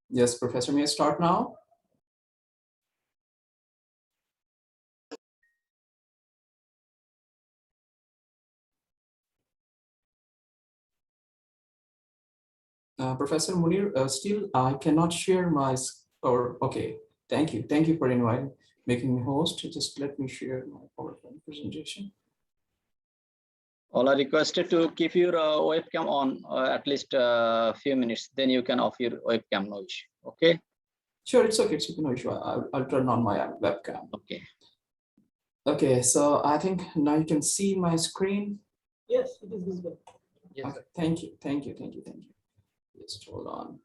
Yes, Professor, may I start now? Professor Munir, still I cannot share my, okay, thank you. Thank you for making me host. Just let me share my PowerPoint presentation. All are requested to keep your webcam on at least a few minutes, then you can off your webcam, no issue, okay? Sure, it's okay, it's no issue. I'll turn on my webcam. Okay. Okay, so I think now you can see my screen. Yes, it is visible. Yes, okay, thank you. Just hold on.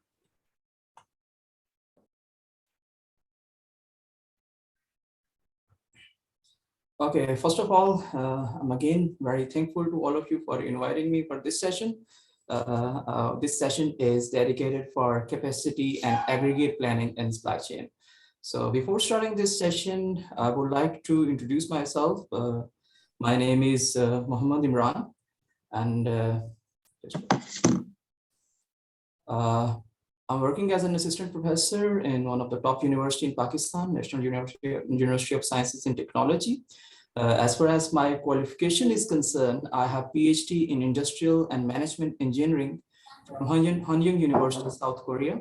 Okay, first of all, I'm again very thankful to all of you for inviting me for this session. This session is dedicated for capacity and aggregate planning and supply chain. So before starting this session, I would like to introduce myself. My name is Muhammad Imran, and I'm working as an assistant professor in one of the top university in Pakistan, National University of Sciences and Technology. As far as my qualification is concerned, I have PhD in Industrial and Management Engineering from Hanyang University, South Korea.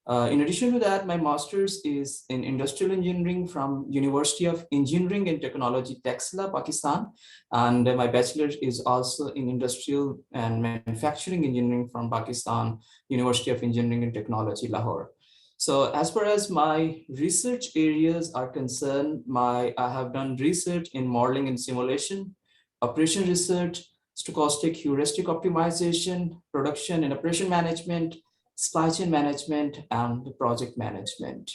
In addition to that, my master's is in Industrial Engineering from University of Engineering and Technology, Taxila, Pakistan. And my bachelor's is also in Industrial and Manufacturing Engineering from Pakistan, University of Engineering and Technology, Lahore. So as far as my research areas are concerned, I have done research in modeling and simulation, operation research, stochastic heuristic optimization, production and operation management, supply chain management, and project management.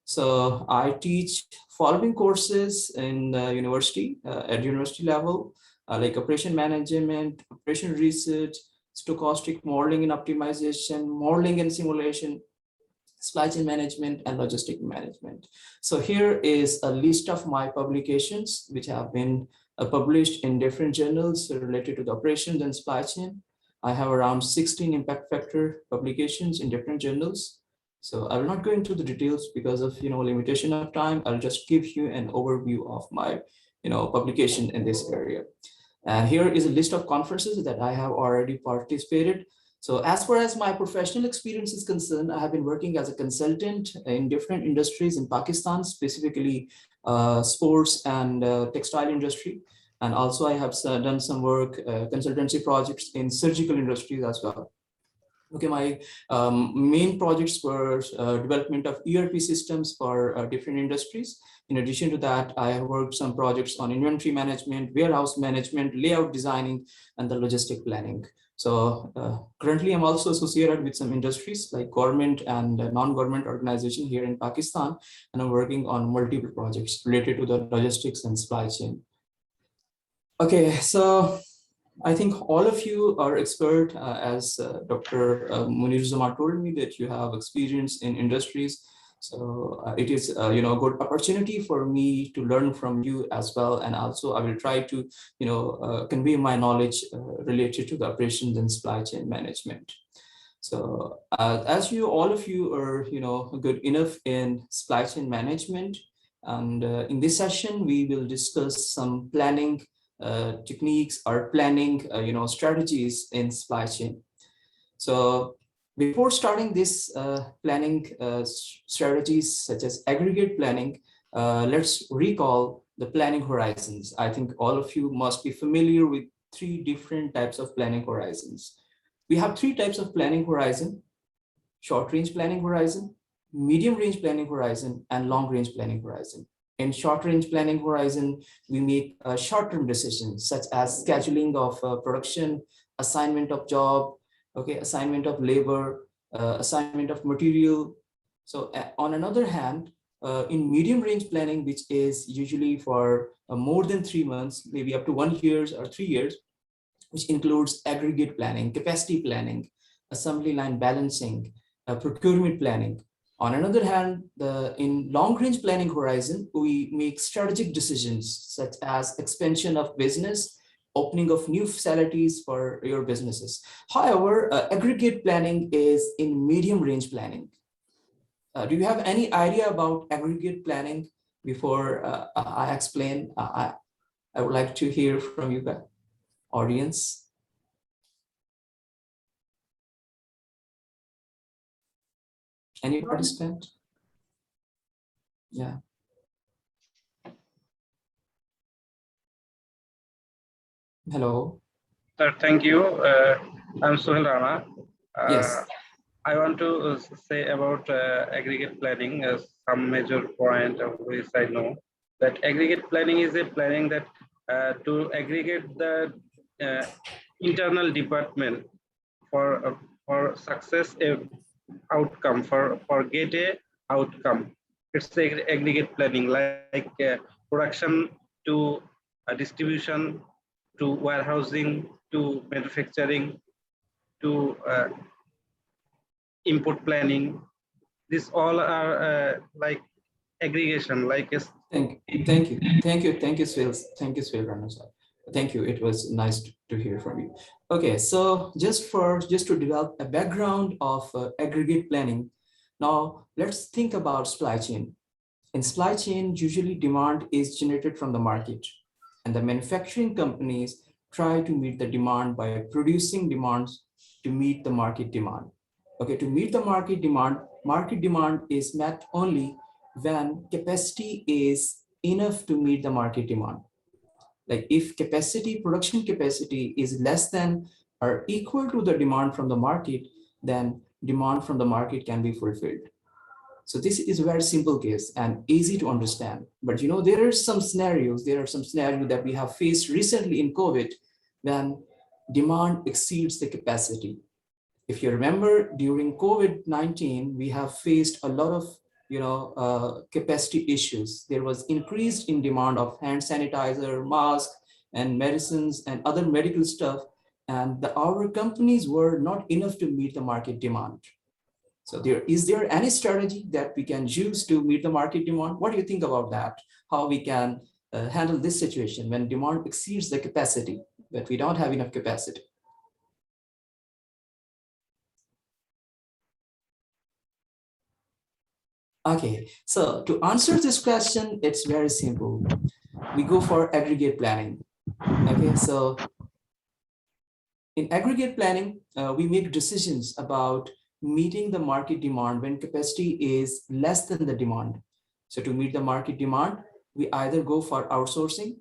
So I teach following courses in the university, at university level, like operation management, operation research, stochastic modeling and optimization, modeling and simulation, supply chain management, and logistic management. So here is a list of my publications, which have been published in different journals related to the operations and supply chain. I have around 16 impact factor publications in different journals. So I will not go into the details because of limitation of time. I'll just give you an overview of my publication in this area. And here is a list of conferences that I have already participated. So as far as my professional experience is concerned, I have been working as a consultant in different industries in Pakistan, specifically sports and textile industry. And also I have done some work, consultancy projects in surgical industries as well. Okay, my main projects were development of ERP systems for different industries. In addition to that, I have worked some projects on inventory management, warehouse management, layout designing, and the logistic planning. So currently I'm also associated with some industries like government and non-government organization here in Pakistan, and I'm working on multiple projects related to the logistics and supply chain. Okay, so I think all of you are expert, as Dr. Munir Zaman told me that you have experience in industries. So it is a good opportunity for me to learn from you as well. And also I will try to convey my knowledge related to the operations and supply chain management. So as all of you are good enough in supply chain management, and in this session we will discuss some planning techniques or planning strategies in supply chain. So before starting this planning strategies such as aggregate planning, let's recall the planning horizons. I think all of you must be familiar with three different types of planning horizons. We have three types of planning horizon: short range planning horizon, medium range planning horizon, and long range planning horizon. In short range planning horizon, we make short-term decisions such as scheduling of production, assignment of job, assignment of labor, assignment of material. So on another hand, in medium range planning, which is usually for more than 3 months, maybe up to 1 year or 3 years, which includes aggregate planning, capacity planning, assembly line balancing, procurement planning. On another hand, in long-range planning horizon, we make strategic decisions such as expansion of business, opening of new facilities for your businesses. However, aggregate planning is in medium-range planning. Do you have any idea about aggregate planning before I explain? I would like to hear from you guys, audience. Any participant? Yeah. Hello. Sir, thank you. I'm Sohel Rana. Yes. I want to say about aggregate planning some major point of which I know that aggregate planning is a planning that to aggregate the internal department for success outcome for get a outcome. It's aggregate planning like production to distribution to warehousing to manufacturing to input planning. These all are like aggregation, like a Thank you, Swil Rana, sir. Thank you. It was nice to hear from you. Okay, so just to develop a background of aggregate planning. Now let's think about supply chain. In supply chain, usually demand is generated from the market, and the manufacturing companies try to meet the demand by producing demands to meet the market demand. Okay, to meet the market demand is met only when capacity is enough to meet the market demand. Like if production capacity is less than or equal to the demand from the market, then demand from the market can be fulfilled. So this is a very simple case and easy to understand. But there are some scenarios that we have faced recently in COVID when demand exceeds the capacity. If you remember, during COVID-19, we have faced a lot of capacity issues. There was increased in demand of hand sanitizer, mask, and medicines and other medical stuff, and our companies were not enough to meet the market demand. So is there any strategy that we can use to meet the market demand? What do you think about that? How we can handle this situation when demand exceeds the capacity, but we don't have enough capacity? Okay, so to answer this question, it's very simple. We go for aggregate planning. Okay, so in aggregate planning, we make decisions about meeting the market demand when capacity is less than the demand. So to meet the market demand, we either go for outsourcing,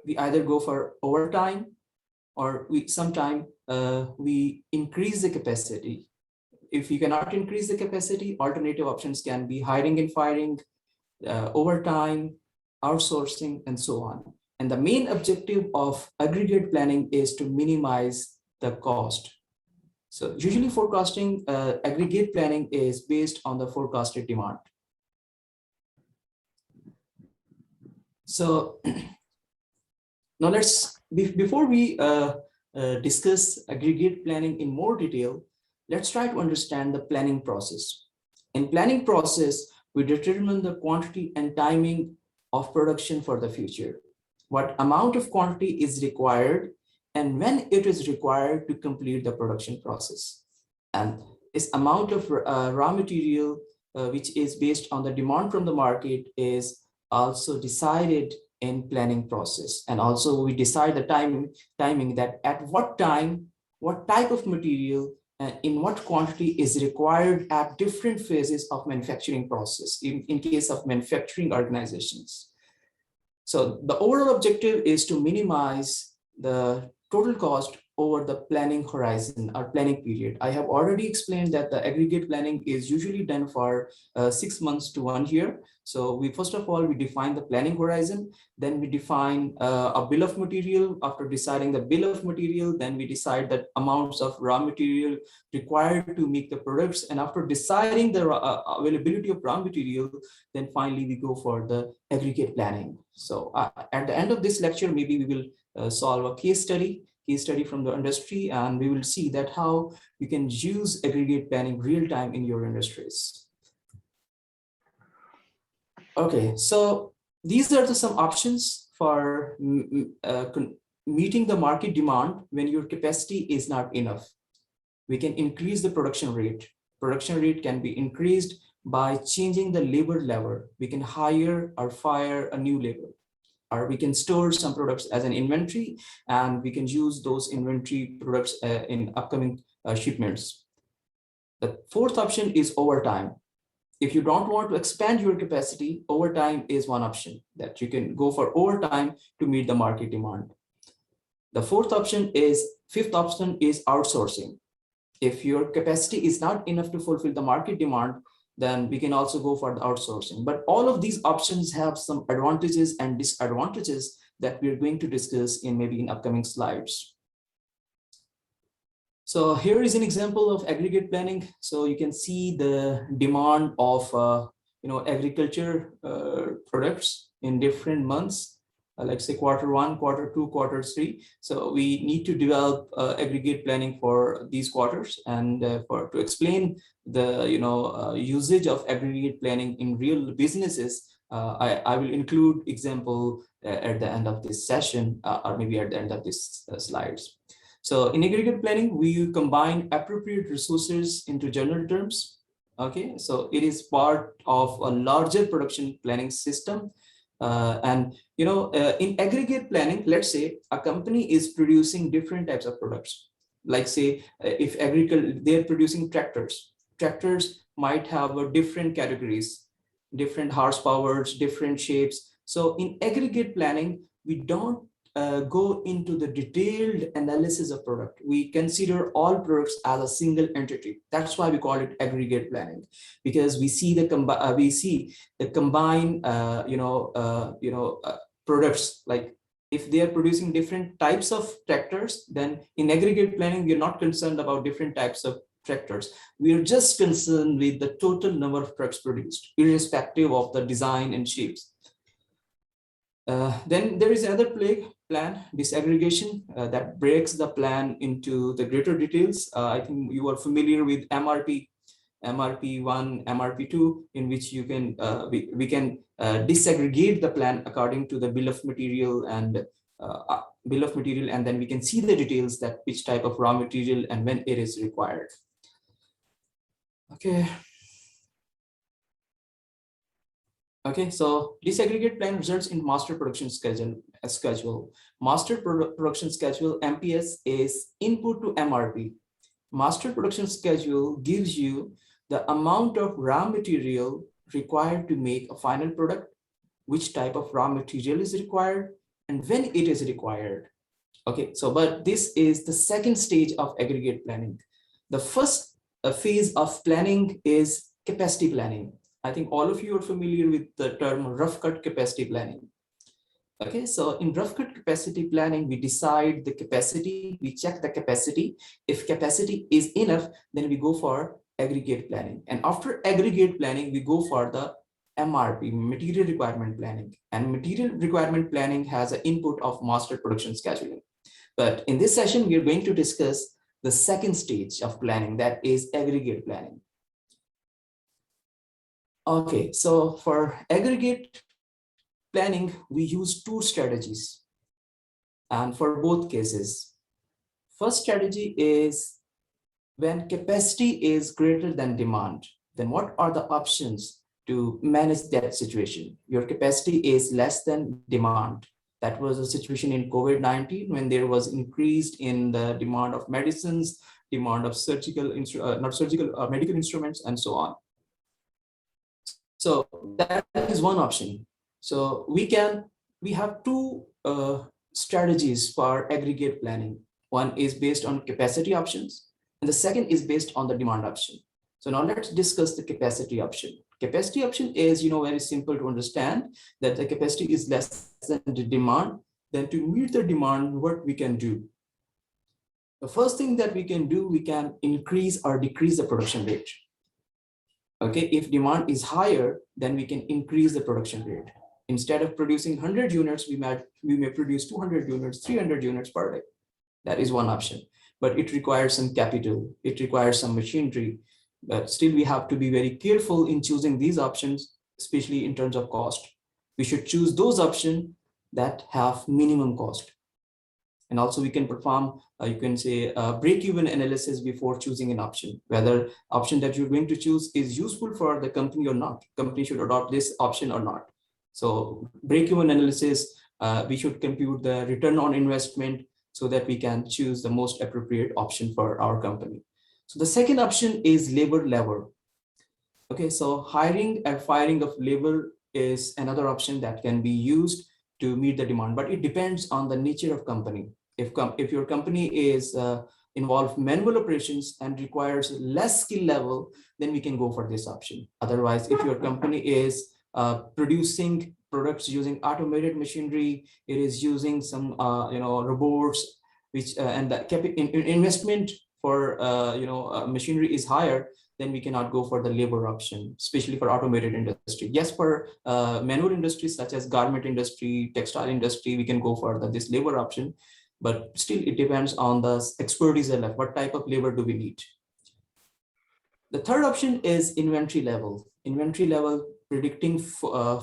we either go for overtime, or sometimes we increase the capacity. If you cannot increase the capacity, alternative options can be hiring and firing, overtime, outsourcing, and so on. And the main objective of aggregate planning is to minimize the cost. So usually forecasting, aggregate planning is based on the forecasted demand. So now before we discuss aggregate planning in more detail, let's try to understand the planning process. In planning process, we determine the quantity and timing of production for the future. What amount of quantity is required and when it is required to complete the production process. And this amount of raw material, which is based on the demand from the market, is also decided in planning process. And also we decide the timing that at what time, what type of material, in what quantity is required at different phases of manufacturing process in case of manufacturing organizations. So the overall objective is to minimize the total cost over the planning horizon or planning period. I have already explained that the aggregate planning is usually done for 6 months to 1 year. So first of all, we define the planning horizon, then we define a bill of material. After deciding the bill of material, then we decide the amounts of raw material required to make the products. And after deciding the availability of raw material, then finally we go for the aggregate planning. So at the end of this lecture, maybe we will solve a case study case study from the industry, and we will see that how you can use aggregate planning real time in your industries. Okay, so these are some options for meeting the market demand when your capacity is not enough. We can increase the production rate. Production rate can be increased by changing the labor level. We can hire or fire a new labor, or we can store some products as an inventory, and we can use those inventory products in upcoming shipments. The fourth option is overtime. If you don't want to expand your capacity, overtime is one option that you can go for overtime to meet the market demand. The fifth option is outsourcing. If your capacity is not enough to fulfill the market demand, then we can also go for the outsourcing. But all of these options have some advantages and disadvantages that we're going to discuss in maybe in upcoming slides. So here is an example of aggregate planning. So you can see the demand of agriculture products in different months, like say Q1, Q2, Q3. So we need to develop aggregate planning for these quarters, and to explain the usage of aggregate planning in real businesses. I will include example at the end of this session, or maybe at the end of this slides. So in aggregate planning, we combine appropriate resources into general terms. Okay, so it is part of a larger production planning system. In aggregate planning, let's say a company is producing different types of products. Like say, if they're producing tractors. Tractors might have different categories, different horsepowers, different shapes. So in aggregate planning, we don't go into the detailed analysis of product. We consider all products as a single entity. That's why we call it aggregate planning, because we see the combined products. Like if they are producing different types of tractors, then in aggregate planning, we're not concerned about different types of tractors. We are just concerned with the total number of trucks produced, irrespective of the design and shapes. Then there is another plan, disaggregation, that breaks the plan into the greater details. I think you are familiar with MRP1, MRP2, in which you can we can disaggregate the plan according to the bill of material, and then we can see the details that which type of raw material and when it is required. Okay, so disaggregate plan results in master production schedule. Master production schedule, MPS, is input to MRP. Master production schedule gives you the amount of raw material required to make a final product, which type of raw material is required, and when it is required. Okay, so but this is the second stage of aggregate planning. The first phase of planning is capacity planning. I think all of you are familiar with the term rough cut capacity planning. Okay, so in rough cut capacity planning, we decide the capacity, we check the capacity. If capacity is enough, then we go for aggregate planning. And after aggregate planning, we go for the MRP, material requirement planning. And material requirement planning has an input of master production scheduling. But in this session, we are going to discuss the second stage of planning, that is aggregate planning. Okay, so for aggregate planning, we use two strategies, and for both cases. First strategy is when capacity is greater than demand, then what are the options to manage that situation? Your capacity is less than demand. That was a situation in COVID-19 when there was increased in the demand of medicines, demand of medical instruments, and so on. So that is one option. So we have two strategies for aggregate planning. One is based on capacity options, and the second is based on the demand option. So now let's discuss the capacity option. Capacity option is, very simple to understand, that the capacity is less than the demand. Then to meet the demand, what we can do? The first thing that we can do, we can increase or decrease the production rate. Okay, if demand is higher, then we can increase the production rate. Instead of producing 100 units, we may produce 200 units, 300 units per day. That is one option, but it requires some capital, it requires some machinery. But still, we have to be very careful in choosing these options, especially in terms of cost. We should choose those options that have minimum cost. And also we can perform, you can say, break-even analysis before choosing an option, whether option that you're going to choose is useful for the company or not. Company should adopt this option or not. So break-even analysis, we should compute the return on investment so that we can choose the most appropriate option for our company. So the second option is labor lever. Okay, so hiring and firing of labor is another option that can be used to meet the demand, but it depends on the nature of company. If your company is involved manual operations and requires less skill level, then we can go for this option. Otherwise, if your company is producing products using automated machinery, it is using some robots, which and the investment for machinery is higher, then we cannot go for the labor option, especially for automated industry. Yes, for manual industries such as garment industry, textile industry, we can go for this labor option, but still it depends on the expertise level. What type of labor do we need? The third option is inventory level. Inventory level, predicting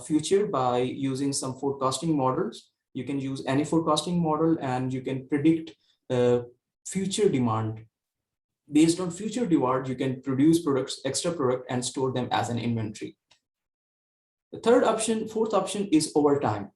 future by using some forecasting models. You can use any forecasting model and you can predict future demand. Based on future demand, you can produce products, extra product, and store them as an inventory. The fourth option is overtime.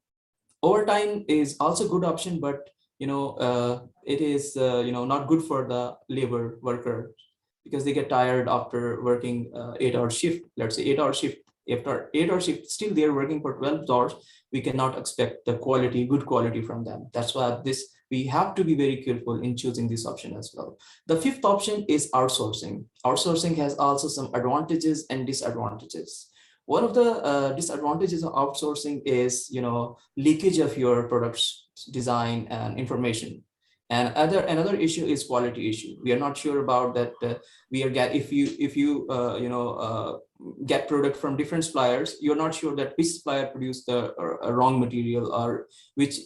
Overtime is also a good option, but it is not good for the labor worker because they get tired after working 8-hour shift. Let's say 8-hour shift. After 8-hour shift, still they are working for 12 hours. We cannot expect the good quality from them. That's why we have to be very careful in choosing this option as well. The fifth option is outsourcing. Outsourcing has also some advantages and disadvantages. One of the disadvantages of outsourcing is leakage of your product's design and information. And another issue is quality issue. We are not sure about that. If you get product from different suppliers, you're not sure that which supplier produced the wrong material or which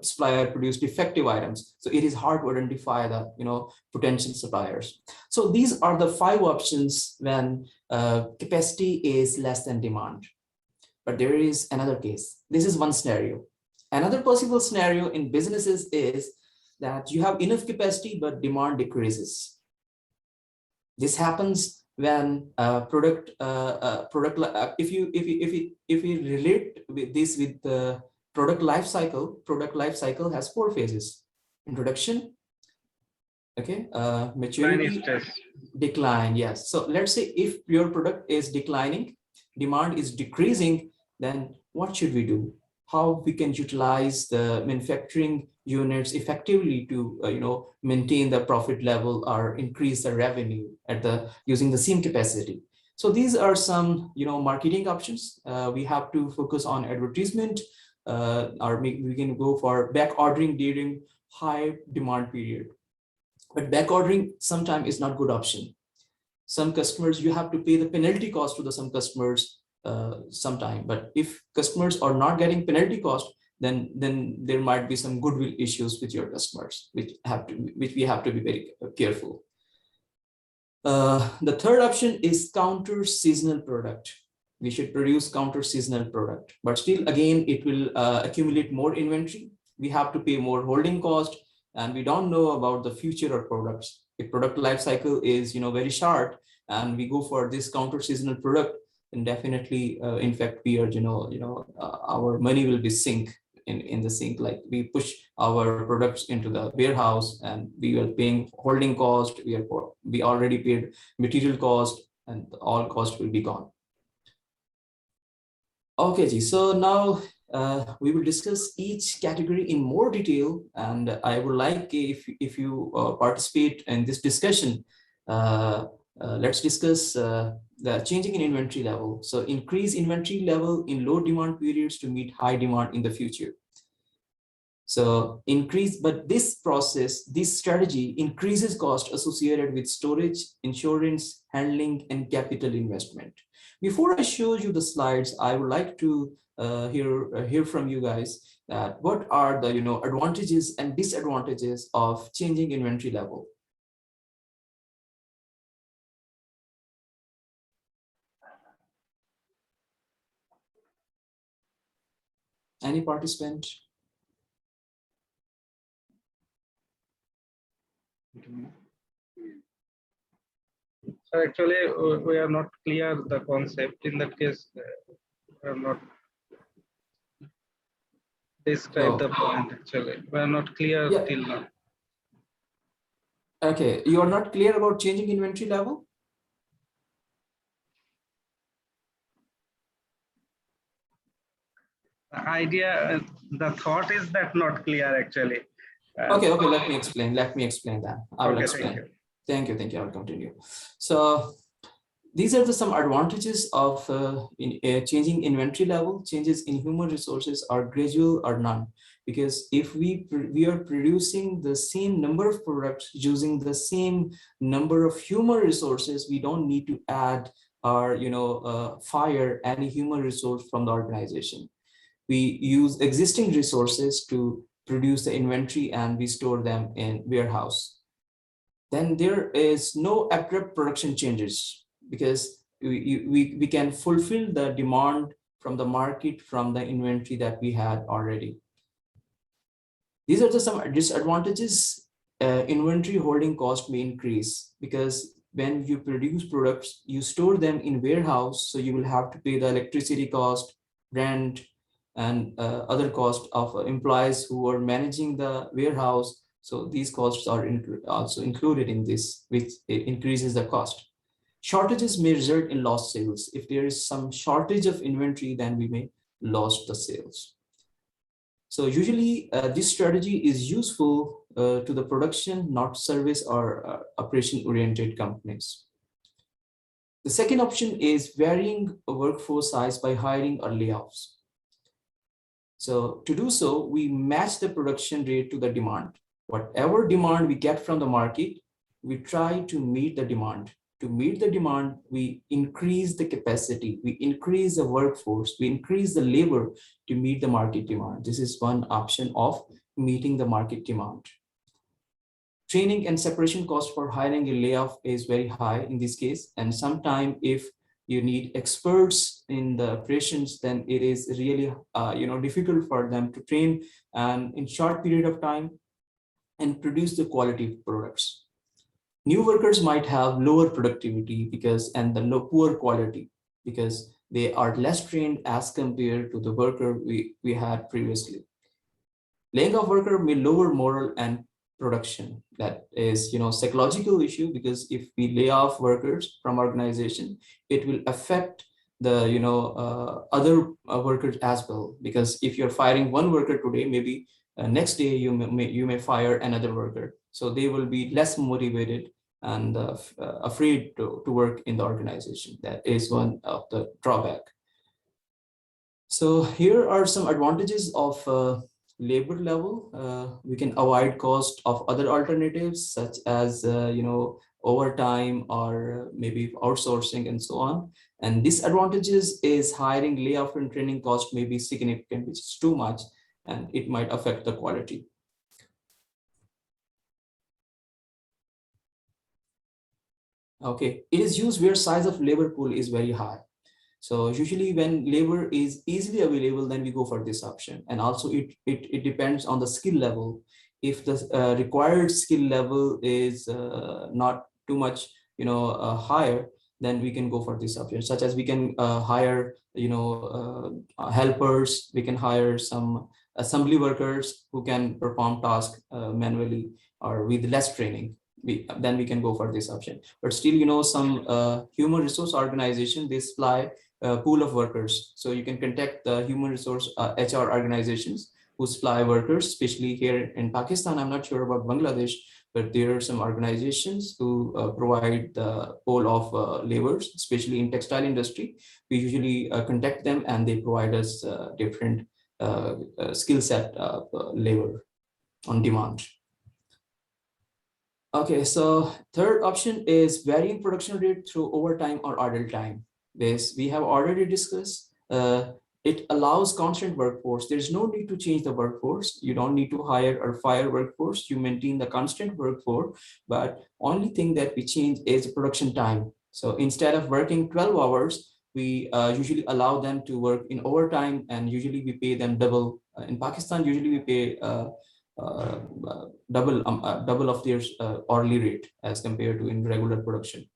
supplier produced defective items. So it is hard to identify the potential suppliers. So these are the 5 options when capacity is less than demand. But there is another case. This is one scenario. Another possible scenario in businesses is that you have enough capacity but demand decreases. This happens when if we relate with this with the product life cycle has 4 phases: introduction, maturity, decline. Yes. So let's say if your product is declining, demand is decreasing, then what should we do? How we can utilize the manufacturing units effectively to maintain the profit level or increase the revenue using the same capacity. So these are some marketing options. We have to focus on advertisement, or we can go for back ordering during high demand period. But back ordering sometimes is not good option. Some customers, you have to pay the penalty cost to some customers sometime. But if customers are not getting penalty cost, then there might be some goodwill issues with your customers, which we have to be very careful. The third option is counter seasonal product. We should produce counter seasonal product, but still again it will accumulate more inventory. We have to pay more holding cost, and we don't know about the future of products. If product life cycle is very short, and we go for this counter seasonal product, then definitely in fact we are our money will be sink in the sink. Like we push our products into the warehouse and we are paying holding cost, we already paid material cost, and all cost will be gone. Okay, so now we will discuss each category in more detail, and I would like if you participate in this discussion, let's discuss the changing in inventory level. So increase inventory level in low demand periods to meet high demand in the future. So but this strategy increases cost associated with storage, insurance, handling, and capital investment. Before I show you the slides, I would like to hear from you guys. that what are the advantages and disadvantages of changing inventory level. Any participant? So actually, we are not clear the concept. In that case, we are not describe the point. Actually, we are not clear till now. Okay, you are not clear about changing inventory level? The idea, the thought is that not clear actually. Okay, let me explain. Let me explain that. I will explain. Thank you. I will continue. So these are some advantages of changing inventory level. Changes in human resources are gradual or none, because if we are producing the same number of products using the same number of human resources, we don't need to add or fire any human resource from the organization. We use existing resources to produce the inventory and we store them in warehouse. Then there is no abrupt production changes, because we can fulfill the demand from the market from the inventory that we had already. These are some disadvantages. Inventory holding cost may increase, because when you produce products, you store them in warehouse, so you will have to pay the electricity cost, rent, and other costs of employees who are managing the warehouse. So these costs are also included in this, which increases the cost. Shortages may result in lost sales. If there is some shortage of inventory, then we may lose the sales. So usually this strategy is useful to the production, not service or operation-oriented companies. The second option is varying workforce size by hiring or layoffs. So to do so, we match the production rate to the demand. Whatever demand we get from the market, we try to meet the demand. To meet the demand, we increase the capacity, we increase the workforce, we increase the labor to meet the market demand. This is one option of meeting the market demand. Training and separation cost for hiring a layoff is very high in this case. And sometimes if you need experts in the operations, then it is really difficult for them to train and in short period of time and produce the quality products. New workers might have lower productivity and the poor quality, because they are less trained as compared to the worker we had previously. Laying off worker may lower morale and production. That is psychological issue, because if we lay off workers from organization, it will affect the other workers as well, because if you're firing one worker today, maybe next day you may fire another worker, so they will be less motivated and afraid to work in the organization. That is one of the drawback. So here are some advantages of labor level. We can avoid cost of other alternatives such as overtime or maybe outsourcing and so on. And disadvantages is hiring, layoff, and training cost may be significant, which is too much, and it might affect the quality. Okay, it is used where size of labor pool is very high. So usually when labor is easily available, then we go for this option. And also it depends on the skill level. If the required skill level is not too much higher, then we can go for this option, such as we can hire helpers, we can hire some assembly workers who can perform tasks manually or with less training. Then we can go for this option. But still, some human resource organization, they supply a pool of workers. So you can contact the human resource HR organizations who supply workers, especially here in Pakistan. I'm not sure about Bangladesh, but there are some organizations who provide the pool of laborers, especially in textile industry. We usually contact them and they provide us different skill set of labor on demand. Okay, so third option is varying production rate through overtime or idle time. This we have already discussed. it allows constant workforce. There's no need to change the workforce. You don't need to hire or fire workforce. You maintain the constant workforce, but only thing that we change is production time. So instead of working 12 hours, we usually allow them to work in overtime, and usually we pay them double. In Pakistan, usually we pay uh, double of their hourly rate as compared to in regular production.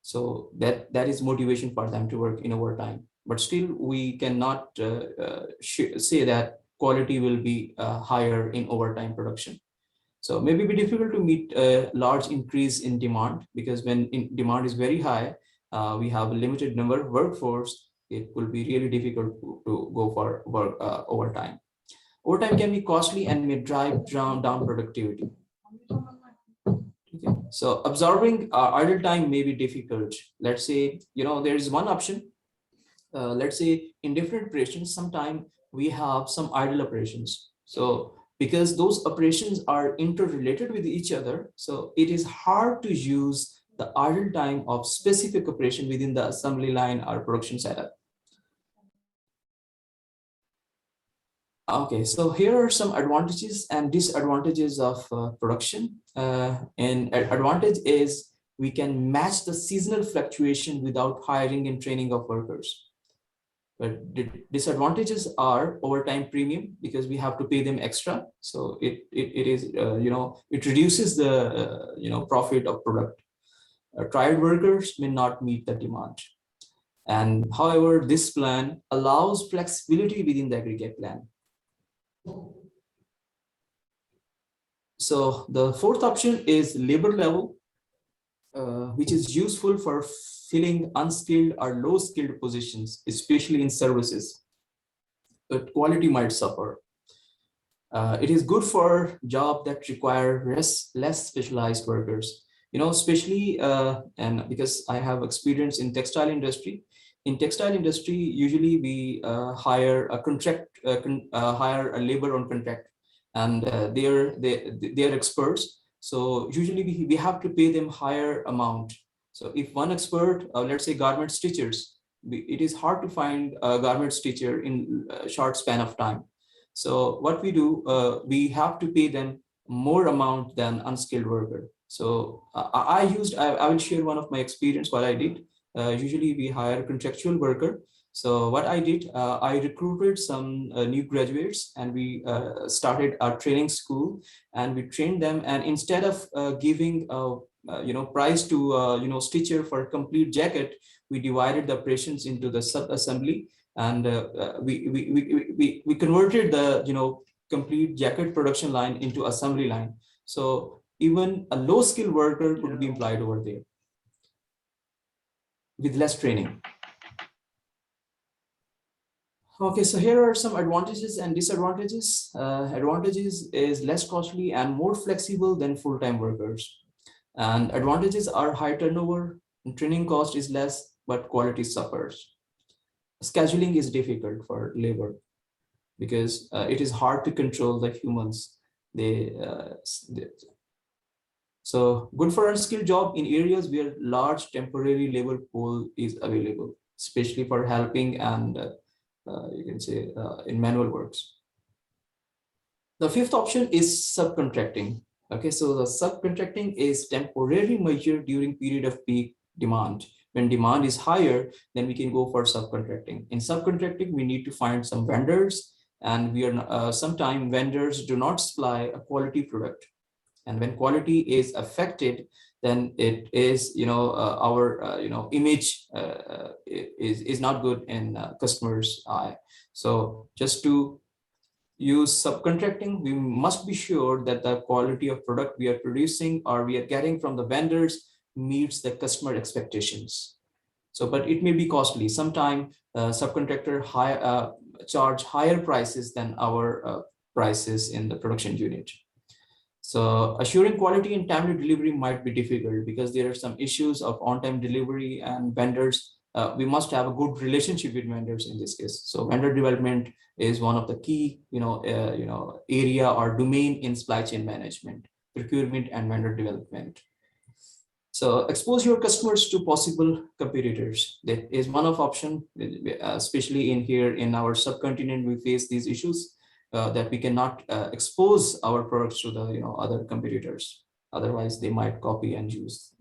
So that is motivation for them to work in overtime. But still, we cannot say that quality will be higher in overtime production. So maybe be difficult to meet a large increase in demand, because when demand is very high, we have a limited number of workforce. It will be really difficult to go for work overtime. Overtime can be costly and may drive down productivity. Okay. So absorbing idle time may be difficult. Let's say, there is one option. Let's say in different operations, sometimes we have some idle operations. So because those operations are interrelated with each other, so it is hard to use the idle time of specific operation within the assembly line or production setup. Okay, so here are some advantages and disadvantages of production. And advantage is we can match the seasonal fluctuation without hiring and training of workers. But the disadvantages are overtime premium, because we have to pay them extra. So it is, it reduces the, profit of product. Tried workers may not meet the demand. And however, this plan allows flexibility within the aggregate plan. So the fourth option is labor level, which is useful for filling unskilled or low skilled positions, especially in services, but quality might suffer. It is good for jobs that require less specialized workers, especially, and because I have experience in textile industry. In textile industry, usually we hire a hire a labor on contract, and they're experts. So usually we have to pay them higher amount. So if one expert, let's say garment stitchers, it is hard to find a garment stitcher in a short span of time. So what we do, we have to pay them more amount than unskilled worker. So I will share one of my experience, what I did. Usually we hire a contractual worker. So what I did, I recruited some new graduates, and we started our training school, and we trained them. And instead of giving price to stitcher for a complete jacket, we divided the operations into the sub assembly, and we converted the complete jacket production line into assembly line. So even a low skilled worker could be employed over there with less training. Okay, so here are some advantages and disadvantages. Advantages is less costly and more flexible than full-time workers. And advantages are high turnover, and training cost is less, but quality suffers. Scheduling is difficult for labor, because it is hard to control the humans. So good for unskilled job in areas where large temporary labor pool is available, especially for helping and you can say in manual works. The fifth option is subcontracting. Okay, so the subcontracting is temporary measure during period of peak demand. When demand is higher, then we can go for subcontracting. In subcontracting, we need to find some vendors, and we are sometimes vendors do not supply a quality product. And when quality is affected, then it is, our, image is not good in customers' eye. So just to use subcontracting, we must be sure that the quality of product we are producing or we are getting from the vendors meets the customer expectations. So, but it may be costly. Sometimes subcontractor charge higher prices than our prices in the production unit. So assuring quality and timely delivery might be difficult, because there are some issues of on-time delivery and vendors. We must have a good relationship with vendors in this case. So vendor development is one of the key, area or domain in supply chain management, procurement and vendor development. So expose your customers to possible competitors. That is one of option, especially in here in our subcontinent, we face these issues that we cannot expose our products to the other competitors. Otherwise, they might copy and use.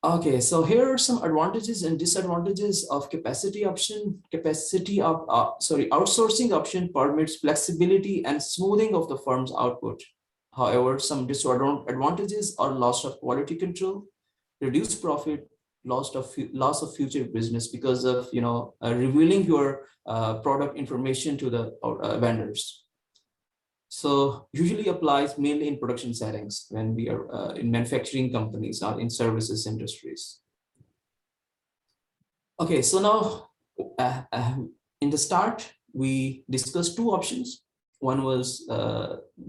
Okay, so here are some advantages and disadvantages of capacity option. Outsourcing option permits flexibility and smoothing of the firm's output. However, some disadvantages are loss of quality control, reduced profit, loss of future business because of revealing your product information to the vendors. So usually applies mainly in production settings when we are in manufacturing companies, not in services industries. Okay, so now in the start, we discussed two options. One was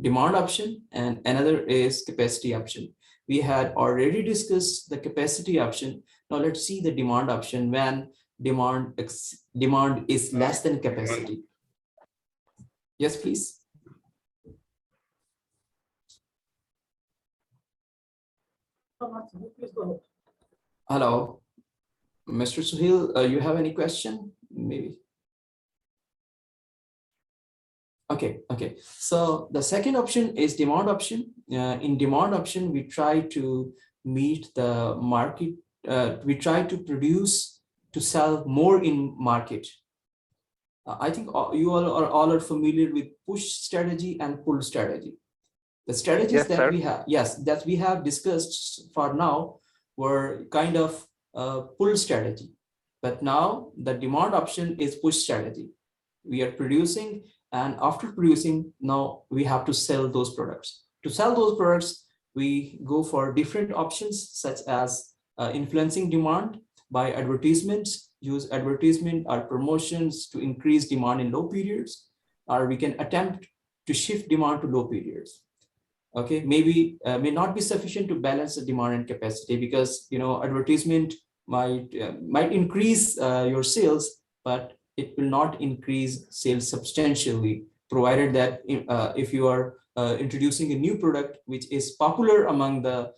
demand option and another is capacity option. We had already discussed the capacity option. Now let's see the demand option when demand is less than capacity. Yes, please. Hello, Mr. Suhail, you have any question? Maybe. Okay. So the second option is demand option. In demand option, we try to meet the market. We try to produce to sell more in market. I think you all are familiar with push strategy and pull strategy. The strategies that we have discussed for now were kind of pull strategy, but now the demand option is push strategy. We are producing, and after producing, now we have to sell those products. To sell those products, we go for different options such as influencing demand by advertisements, use advertisement or promotions to increase demand in low periods, or we can attempt to shift demand to low periods. Okay, maybe may not be sufficient to balance the demand and capacity because advertisement might increase your sales, but it will not increase sales substantially, provided that if you are introducing a new product which is popular among the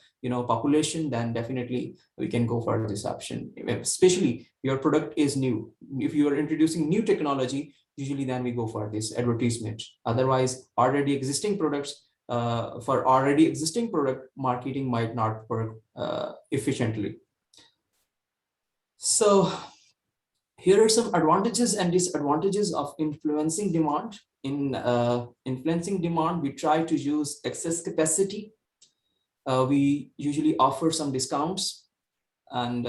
population, then definitely we can go for this option. Especially your product is new. If you are introducing new technology, usually then we go for this advertisement. Otherwise, already existing products. For already existing product, marketing might not work efficiently. So here are some advantages and disadvantages of influencing demand. In influencing demand, we try to use excess capacity. We usually offer some discounts, and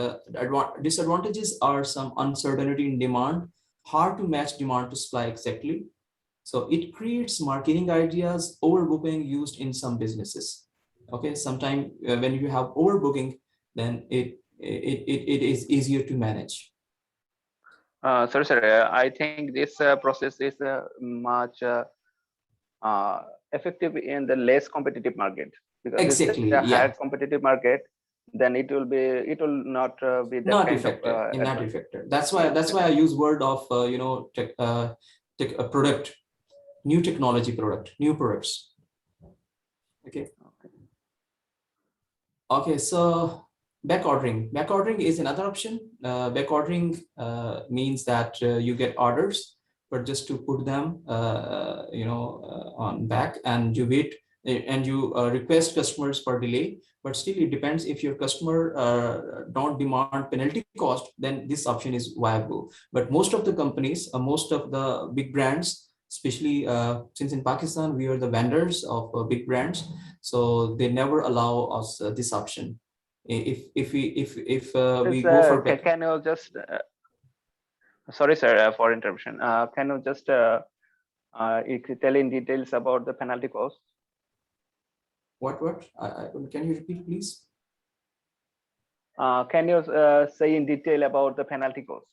disadvantages are some uncertainty in demand, hard to match demand to supply exactly. So it creates marketing ideas, overbooking used in some businesses. Okay, sometimes when you have overbooking, then it is easier to manage. Sorry, sir. I think this process is much effective in the less competitive market, because exactly, if it's a higher competitive market, then it will not be that kind effective, of not effective. That's why I use word of product. New technology product, new products. Okay, so back ordering. Back ordering is another option. Back ordering means that you get orders, but just to put them on back, and you wait and you request customers for delay, but still it depends. If your customer don't demand penalty cost, then this option is viable. But most of the companies, most of the big brands, especially since in Pakistan we are the vendors of big brands, so they never allow us this option. If we go for can you just sorry sir for interruption, can you just tell in details about the penalty cost? What can you repeat, please? Can you say in detail about the penalty cost?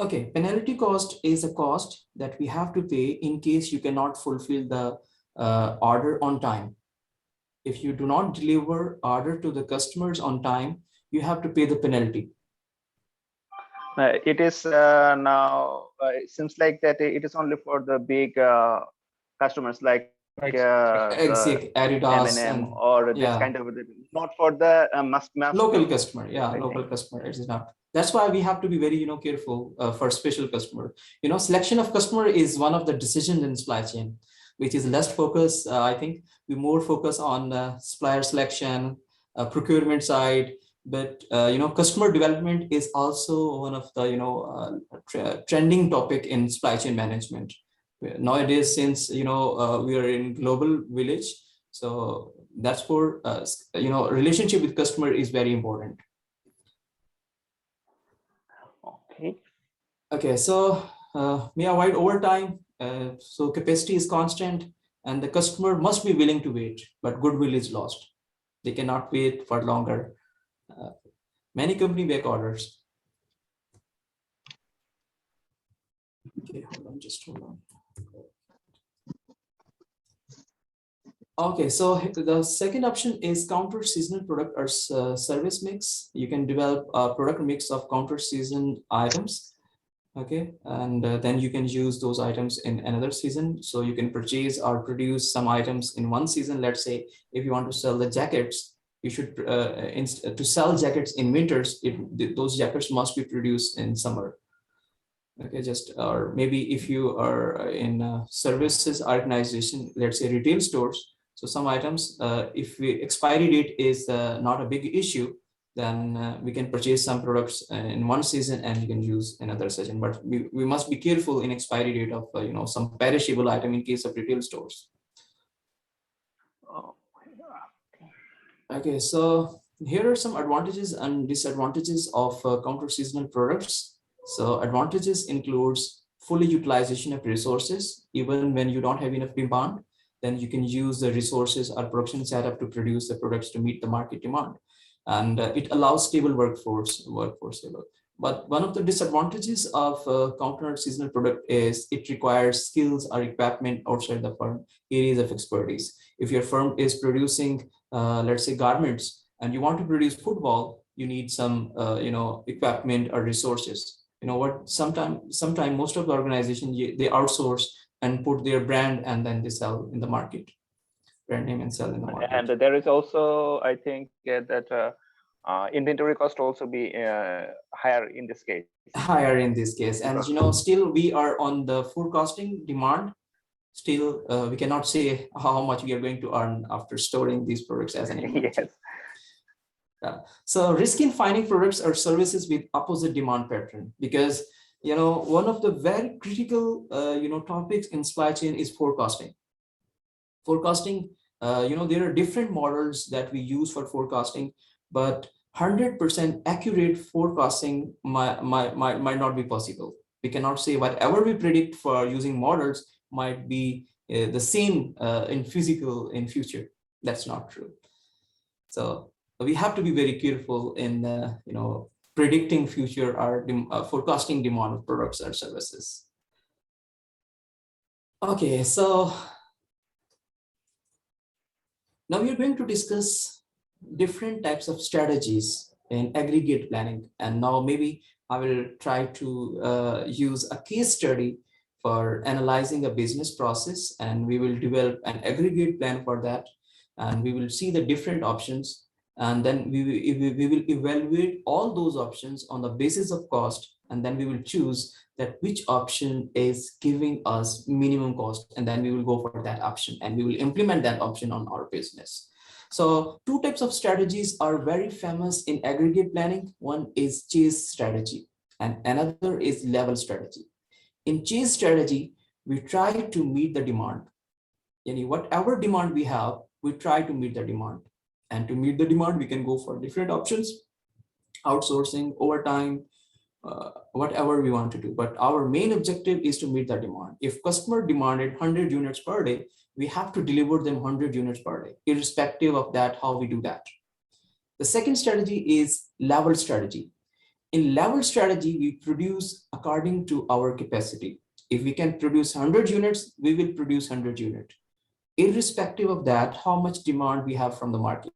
Okay, penalty cost is a cost that we have to pay in case you cannot fulfill the order on time. If you do not deliver order to the customers on time, you have to pay the penalty. It is now, it seems like that it is only for the big customers like Exactly, Adidas M&M and or this yeah, kind of, not for the mass local market, customer. Yeah, I local think. customer. It is not. That's why we have to be very, careful for special customer. Selection of customer is one of the decisions in supply chain, which is less focus. I think we more focus on supplier selection, procurement side, but customer development is also one of the trending topic in supply chain management nowadays, since we are in global village. So that's for relationship with customer is very important. Okay. Okay, so we avoid overtime. So capacity is constant, and the customer must be willing to wait, but goodwill is lost. They cannot wait for longer. Many company back orders. Okay, hold on. Okay, so the second option is counter seasonal product or service mix. You can develop a product mix of counter season items. Okay, and then you can use those items in another season. So you can purchase or produce some items in one season. Let's say if you want to sell the jackets, you should to sell jackets in winters, those jackets must be produced in summer. Okay, just or maybe if you are in services organization, let's say retail stores. So some items, if expiry date is not a big issue, then we can purchase some products in one season and you can use another season. But we must be careful in expiry date of some perishable item in case of retail stores. Oh, okay, so here are some advantages and disadvantages of counter seasonal products. So advantages includes fully utilization of resources. Even when you don't have enough demand, then you can use the resources or production setup to produce the products to meet the market demand. And it allows stable workforce level. But one of the disadvantages of counter seasonal product is it requires skills or equipment outside the firm areas of expertise. If your firm is producing, let's say garments, and you want to produce football, you need some, equipment or resources. Sometime most of the organization, they outsource and put their brand and then they sell in the market, brand name and sell in the market. and there is also, I think, that inventory cost also be higher in this case. Higher in this case, and still we are on the forecasting demand. Still, we cannot say how much we are going to earn after storing these products as an inventory. Yes. So risk in finding products or services with opposite demand pattern, because one of the very critical topics in supply chain is forecasting. Forecasting, there are different models that we use for forecasting, but 100% accurate forecasting might not be possible. We cannot say whatever we predict for using models might be the same in future. That's not true. So we have to be very careful in predicting future or forecasting demand of products or services. Okay, so now we are going to discuss different types of strategies in aggregate planning, and now maybe I will try to use a case study for analyzing a business process, and we will develop an aggregate plan for that, and we will see the different options. And then we will evaluate all those options on the basis of cost, and then we will choose that which option is giving us minimum cost, and then we will go for that option and we will implement that option on our business. So two types of strategies are very famous in aggregate planning. One is chase strategy and another is level strategy. In chase strategy, we try to meet the demand. Whatever demand we have, we try to meet the demand. And to meet the demand, we can go for different options, outsourcing, overtime, whatever we want to do. But our main objective is to meet the demand. If customer demanded 100 units per day, we have to deliver them 100 units per day, irrespective of that, how we do that. The second strategy is level strategy. In level strategy, we produce according to our capacity. If we can produce 100 units, we will produce 100 units, irrespective of that, how much demand we have from the market.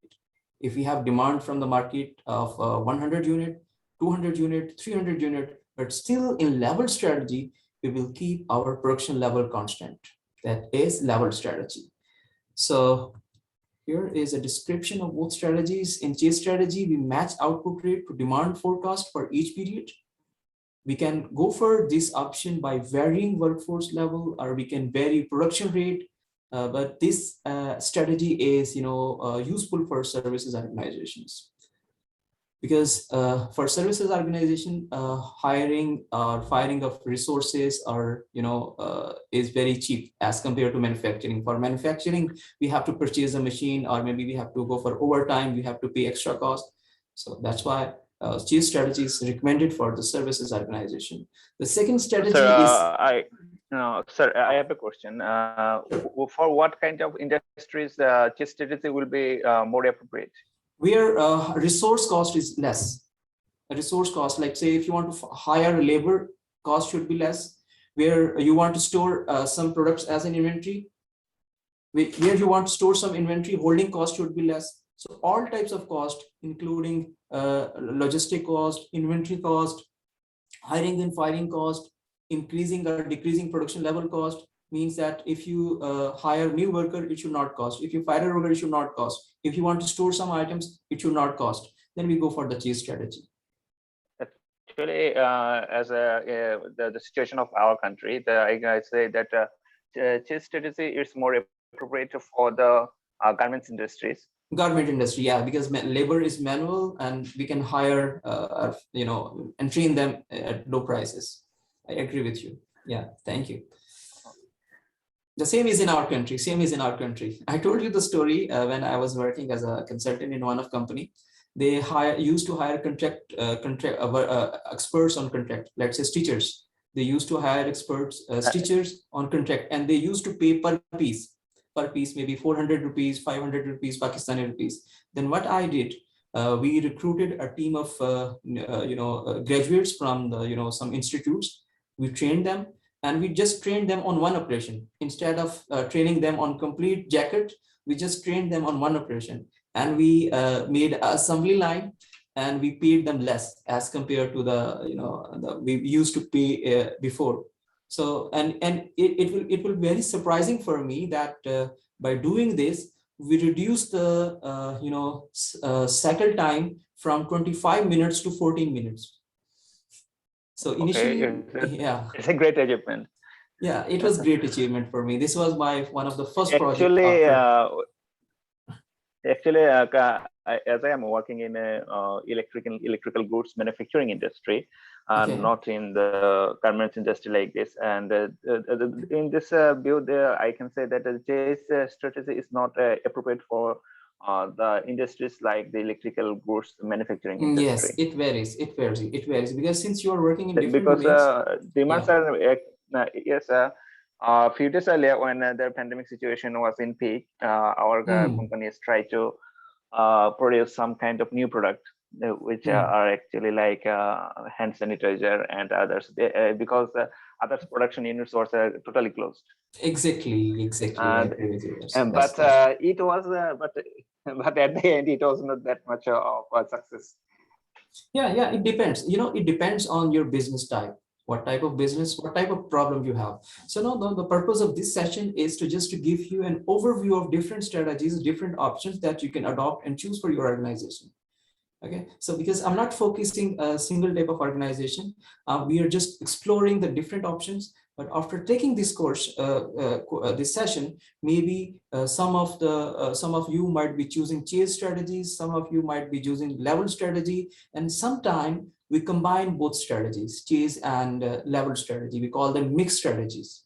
If we have demand from the market of 100 unit, 200 unit, 300 unit, but still in level strategy, we will keep our production level constant. That is level strategy. So here is a description of both strategies. In chase strategy, we match output rate to demand forecast for each period. We can go for this option by varying workforce level, or we can vary production rate. But this strategy is, useful for services organizations, because for services organization, hiring or firing of resources are, is very cheap as compared to manufacturing. For manufacturing, we have to purchase a machine, or maybe we have to go for overtime, we have to pay extra cost. So that's why chase strategy is recommended for the services organization. The second strategy Sir, sir, I have a question. For what kind of industries chase strategy will be more appropriate? Where resource cost is less. A resource cost, like say if you want to hire labor, cost should be less. Where you want to store some products as an inventory, where you want to store some inventory, holding cost should be less. So all types of cost, including logistic cost, inventory cost, hiring and firing cost, increasing or decreasing production level cost, means that if you hire new worker, it should not cost. If you fire a worker, it should not cost. If you want to store some items, it should not cost. Then we go for the chase strategy. Actually, as the situation of our country, I say that chase strategy is more appropriate for the garments industries. Garment industry, yeah, because labor is manual, and we can hire, and train them at low prices. I agree with you. Yeah, thank you. The same is in our country. I told you the story when I was working as a consultant in one of company. They used to hire experts on contract. Let's say stitchers. They used to hire experts, stitchers on contract, and they used to pay per piece, maybe 400 rupees, 500 rupees, Pakistani rupees. Then what I did, we recruited a team of graduates from the, some institutes. We trained them, and we just trained them on one operation. Instead of training them on complete jacket, we just trained them on one operation, and we made an assembly line, and we paid them less as compared to the we used to pay before. So and it will be very surprising for me that by doing this, we reduce the cycle time from 25 minutes to 14 minutes. So initially, yeah, it's a great achievement. Yeah, it was great achievement for me. This was one of the first projects. Actually, as I am working in a electrical goods manufacturing industry, okay. Not in the garments industry like this. And in this view, I can say that the chase strategy is not appropriate for the industries like the electrical goods manufacturing industry. Yes, it varies. Because since you are working in different domains, demands are yes. A few days earlier, when the pandemic situation was in peak, our companies tried to produce some kind of new product, which are actually like hand sanitizer and others, because others production units were totally closed. Exactly. But it was, but at the end, it was not that much of a success. Yeah, it depends. It depends on your business type. What type of business, what type of problem you have. So now the purpose of this session is to give you an overview of different strategies, different options that you can adopt and choose for your organization. Okay, so because I'm not focusing a single type of organization, we are just exploring the different options. But after taking this course, this session, maybe some of you might be choosing chase strategies, some of you might be choosing level strategy, and sometime we combine both strategies, chase and level strategy. We call them mixed strategies.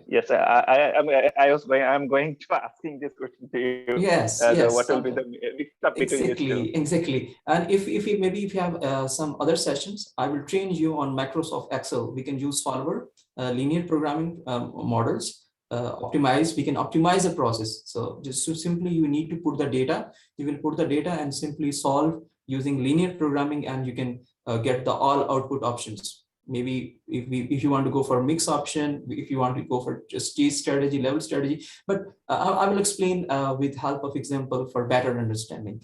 Yes, I'm going to asking this question to you. Yes. What will be the mix up between these two? Exactly. And if you have some other sessions, I will train you on Microsoft Excel. We can use solver, linear programming models, we can optimize the process. So just simply you need to put the data. You will put the data and simply solve using linear programming, and you can get the all output options. Maybe if you want to go for mix option, if you want to go for just chase strategy, level strategy, but I will explain with help of example for better understanding.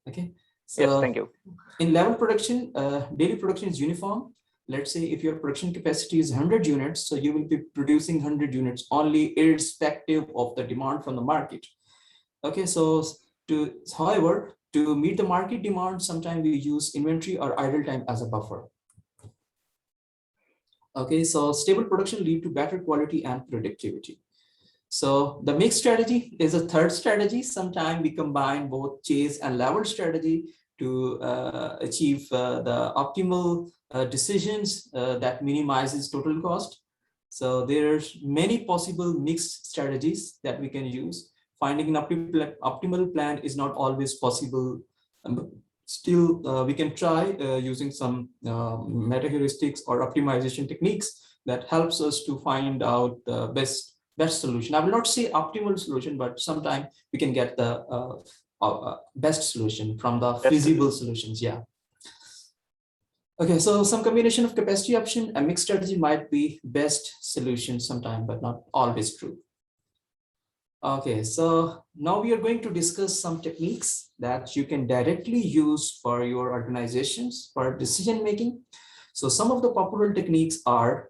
Okay. So yes, thank you. In level production, daily production is uniform. let's say if your production capacity is 100 units, so you will be producing 100 units only, irrespective of the demand from the market. Okay, so however, to meet the market demand, sometimes we use inventory or idle time as a buffer. Okay, so stable production lead to better quality and productivity. So the mixed strategy is a third strategy. Sometimes we combine both chase and level strategy to achieve the optimal decisions that minimizes total cost. So there's many possible mixed strategies that we can use. Finding an optimal plan is not always possible. Still, we can try using some meta heuristics or optimization techniques that helps us to find out the best solution. I will not say optimal solution, but sometimes we can get the best solution from the feasible solutions. Yeah. Okay, so some combination of capacity option and mixed strategy might be best solution sometime, but not always true. Okay, so now we are going to discuss some techniques that you can directly use for your organizations for decision making. So some of the popular techniques are,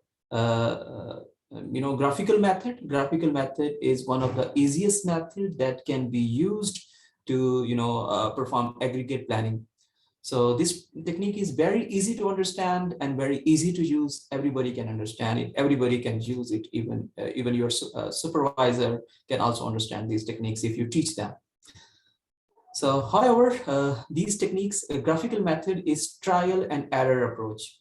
graphical method. Graphical method is one of the easiest method that can be used to, perform aggregate planning. So this technique is very easy to understand and very easy to use. Everybody can understand it. Everybody can use it. Even your supervisor can also understand these techniques if you teach them. So, however, these techniques, a graphical method is trial and error approach.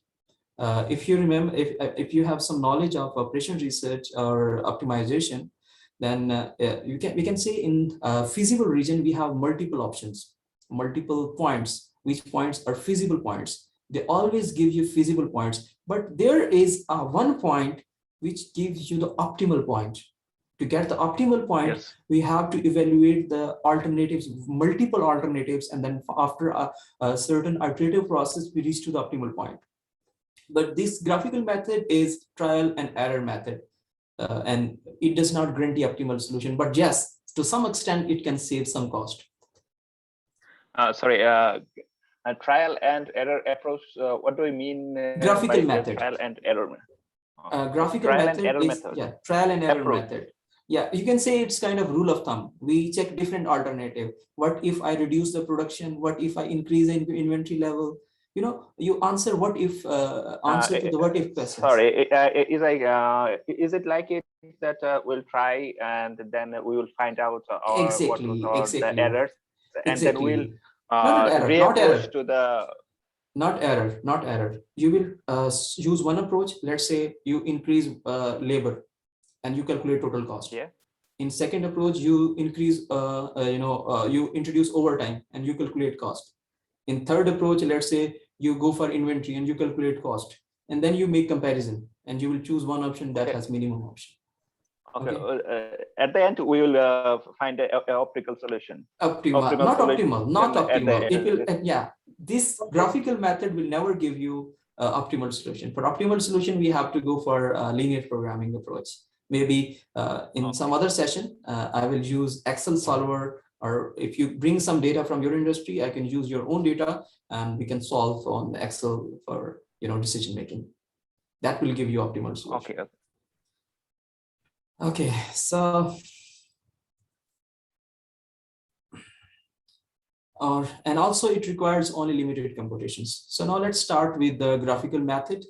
If you remember, if you have some knowledge of operation research or optimization, then we can say in feasible region we have multiple options, multiple points. Which points are feasible points? They always give you feasible points, but there is one point which gives you the optimal point. To get the optimal point, yes, we have to evaluate the alternatives, multiple alternatives, and then after a certain iterative process, we reach to the optimal point. But this graphical method is trial and error method, and it does not guarantee optimal solution. But yes, to some extent, it can save some cost. A trial and error approach. What do you mean? Graphical method. Trial and error. Graphical method is trial and error method. Yeah, you can say it's kind of rule of thumb. We check different alternative. What if I reduce the production? What if I increase the inventory level? You answer what if answer to the what if questions. Sorry, is it like it that we'll try and then we will find out exactly the errors, and then we'll not error. You will use one approach. Let's say you increase labor and you calculate total cost. Yeah. In second approach, you increase you introduce overtime and you calculate cost. In third approach, let's say you go for inventory and you calculate cost, and then you make comparison and you will choose one option that has minimum option. Okay. At the end, we will find an optimal solution. Not optimal. It will, this graphical method will never give you optimal solution. For optimal solution, we have to go for a linear programming approach. Maybe in some other session, I will use Excel solver, or if you bring some data from your industry, I can use your own data and we can solve on Excel for decision making. That will give you optimal solution. Okay, so and also it requires only limited computations. So now let's start with the graphical method.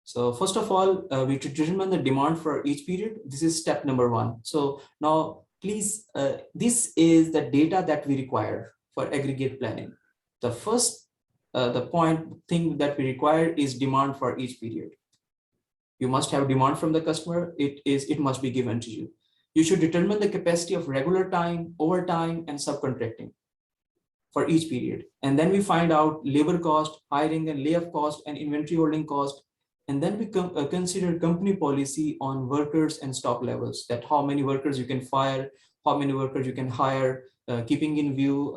So first of all, we determine the demand for each period. This is step number one. So now please, this is the data that we require for aggregate planning. The first, thing that we require is demand for each period. You must have demand from the customer. It must be given to you. You should determine the capacity of regular time, overtime, and subcontracting for each period. And then we find out labor cost, hiring and layoff cost, and inventory holding cost. And then we consider company policy on workers and stock levels, that how many workers you can fire, how many workers you can hire, keeping in view,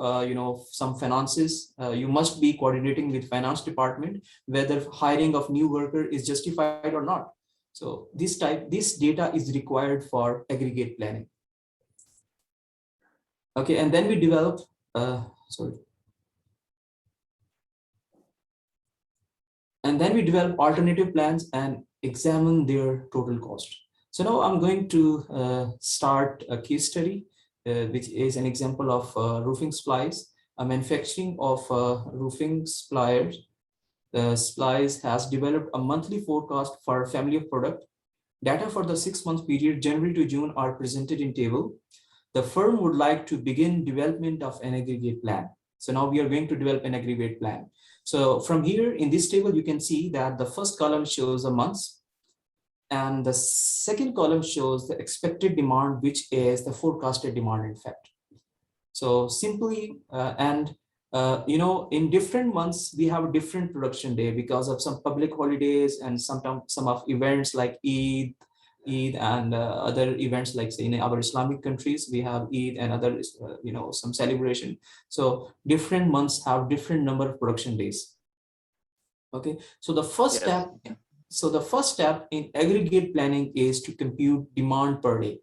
some finances. You must be coordinating with finance department whether hiring of new worker is justified or not. So this data is required for aggregate planning. Okay, and then we develop, And then we develop alternative plans and examine their total cost. So now I'm going to start a case study, which is an example of roofing supplies. A manufacturing of roofing suppliers. The supplies has developed a monthly forecast for a family of product. Data for the 6-month period, January to June, are presented in table. The firm would like to begin development of an aggregate plan. So now we are going to develop an aggregate plan. So from here in this table, you can see that the first column shows the months, and the second column shows the expected demand, which is the forecasted demand in fact. So simply, in different months, we have a different production day because of some public holidays and sometimes some of events like Eid and other events like say in our Islamic countries, we have Eid and other, some celebration. So different months have different number of production days. Okay, so the first step, in aggregate planning is to compute demand per day.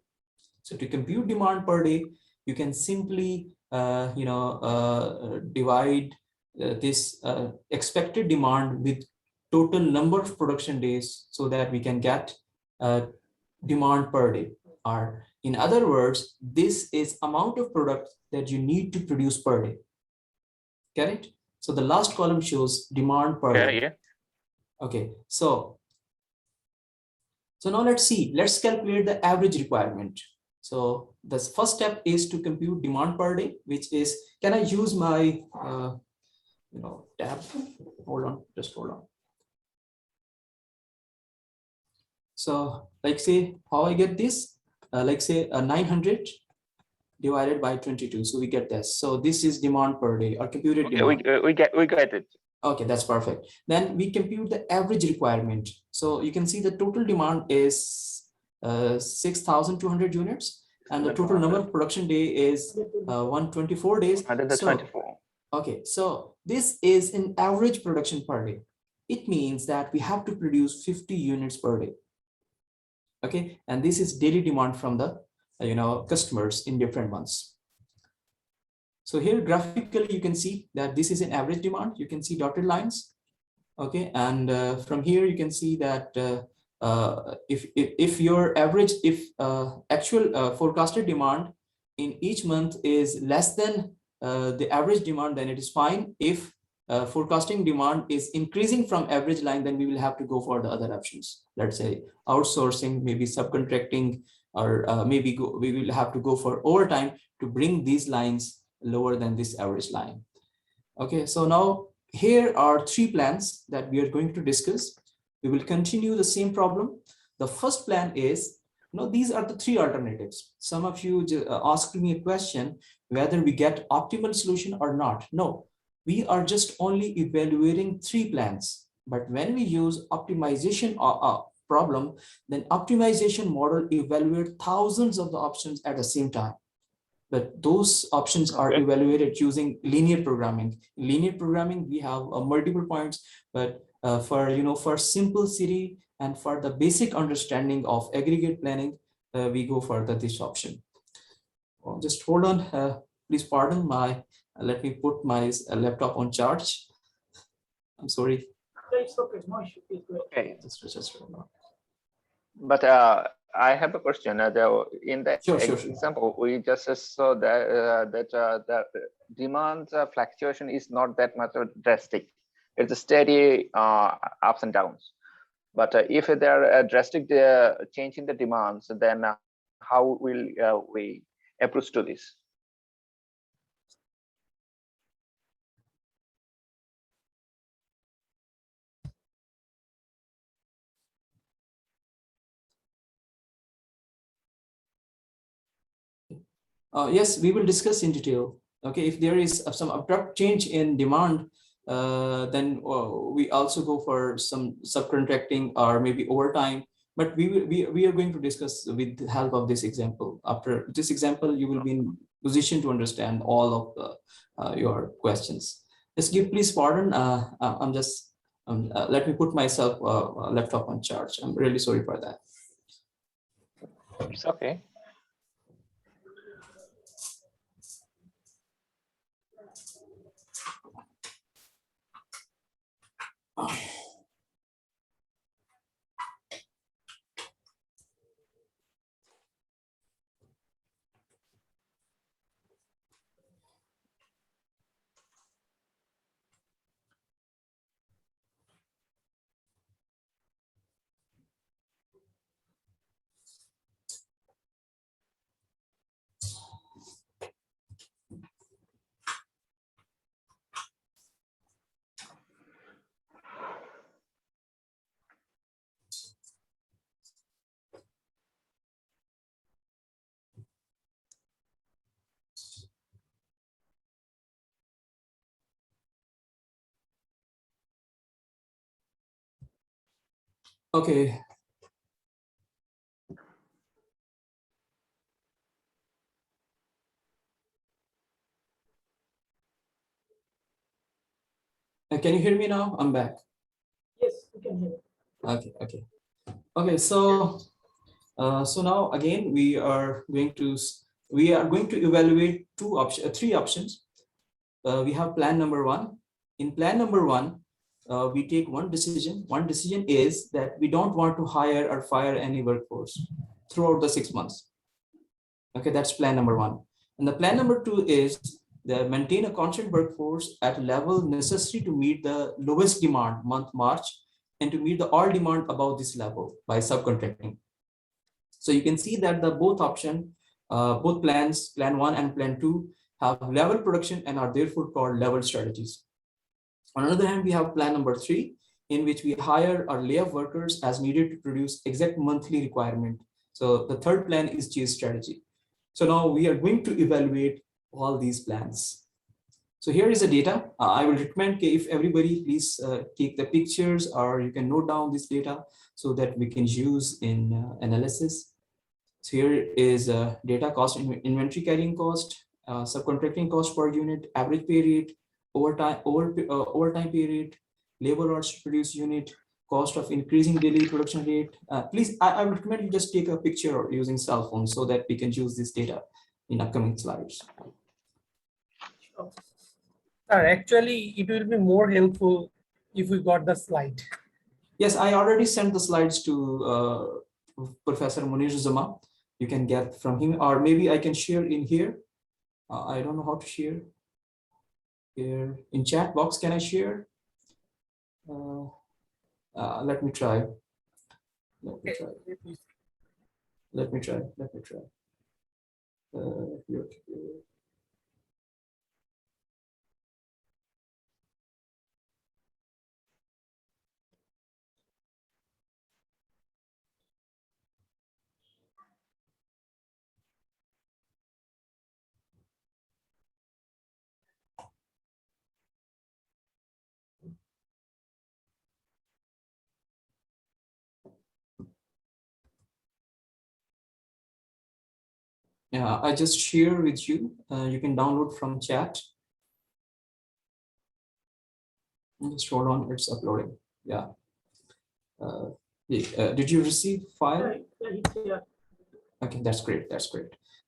So to compute demand per day, you can simply divide this expected demand with total number of production days so that we can get demand per day. Or in other words, this is amount of product that you need to produce per day. Get it? So the last column shows demand per day. Yeah. Okay, so now let's calculate the average requirement. So the first step is to compute demand per day, which is, can I use my tab? Just hold on. So like say how I get this, like say 900 divided by 22. So we get this. So this is demand per day or computed demand. We get it. Okay, that's perfect. Then we compute the average requirement. So you can see the total demand is 6,200 units, and the total number of production day is 124 days. 124. Okay, so this is an average production per day. It means that we have to produce 50 units per day. Okay, and this is daily demand from the customers in different months. So here graphically you can see that this is an average demand. You can see dotted lines. Okay, and from here you can see that if your average, actual forecasted demand in each month is less than the average demand, then it is fine. If forecasting demand is increasing from average line, then we will have to go for the other options. Let's say outsourcing, maybe subcontracting, or maybe we will have to go for overtime to bring these lines lower than this average line. Okay, so now here are 3 plans that we are going to discuss. We will continue the same problem. The first plan is, these are the 3 alternatives. Some of you asked me a question whether we get optimal solution or not. No, we are just only evaluating 3 plans. But when we use optimization problem, then optimization model evaluate thousands of the options at the same time. But those options are evaluated using linear programming. In linear programming, we have multiple points, but for simplicity and for the basic understanding of aggregate planning, we go for this option. Just hold on, please pardon my. Let me put my laptop on charge. I'm sorry. It's okay. No issue. Okay. Just hold on. But I have a question. In the example, we just saw that the demand fluctuation is not that much drastic. It's a steady ups and downs. But if there are a drastic change in the demands, then how will we approach to this? Yes, we will discuss in detail. Okay, if there is some abrupt change in demand, then we also go for some subcontracting or maybe overtime. But we are going to discuss with the help of this example. After this example, you will be in position to understand all of your questions. Just please pardon. I'm just let me put myself laptop on charge. I'm really sorry for that. It's okay. Okay. Can you hear me now? I'm back. Yes, we can hear. Okay. Okay. So now again we are going to evaluate three options. We have plan number one. In plan number one, we take one decision. One decision is that we don't want to hire or fire any workforce throughout the 6 months. Okay, that's plan number one. And the plan number two is that maintain a constant workforce at a level necessary to meet the lowest demand month March and to meet the all demand above this level by subcontracting. So you can see that the both plans, plan one and plan two, have level production and are therefore called level strategies. On the other hand, we have plan number three, in which we hire or lay off workers as needed to produce exact monthly requirement. So the third plan is chase strategy. So now we are going to evaluate all these plans. So here is the data. I will recommend if everybody please take the pictures, or you can note down this data so that we can use in analysis. So here is data cost, inventory carrying cost, subcontracting cost per unit, average pay rate, overtime pay rate, labor hours to produce unit, cost of increasing daily production rate. Please, I would recommend you just take a picture using cell phone so that we can use this data in upcoming slides. Sure. Actually, it will be more helpful if we got the slide. Yes, I already sent the slides to Professor Munir Zuma. You can get from him, or maybe I can share in here. I don't know how to share. Here in chat box, can I share? Let me try. Let me try. Here. Yeah, I just share with you. You can download from chat. Just hold on, it's uploading. Yeah. Did you receive file? Yeah. Okay, that's great.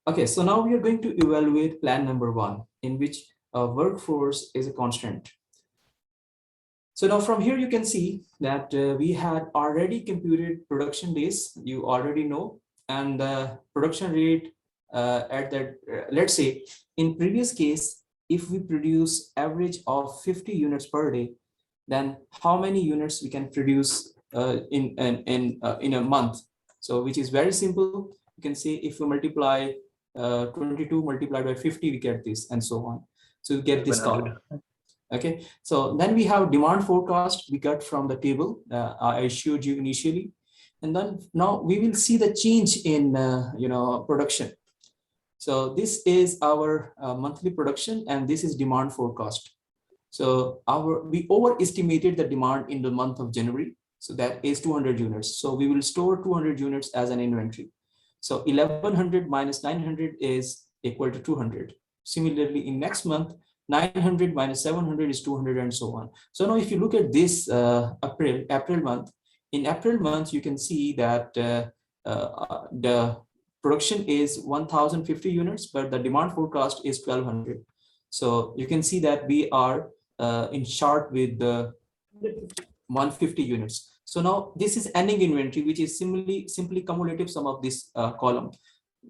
Okay, so now we are going to evaluate plan number one, in which workforce is a constant. So now from here you can see that we had already computed production days, you already know, and the production rate at that, let's say in previous case, if we produce average of 50 units per day, then how many units we can produce in a month? So which is very simple. You can say if we multiply 22 multiplied by 50, we get this, and so on. So you get this column. Okay, so then we have demand forecast we got from the table I showed you initially, and then now we will see the change in production. So this is our monthly production, and this is demand forecast. So we overestimated the demand in the month of January, so that is 200 units. So we will store 200 units as an inventory. So 1100 minus 900 is equal to 200. Similarly, in next month, 900 minus 700 is 200, and so on. So now if you look at this April month, in April month, you can see that the production is 1050 units, but the demand forecast is 1200. So you can see that we are in chart with the 150 units. So now this is ending inventory, which is simply cumulative sum of this column.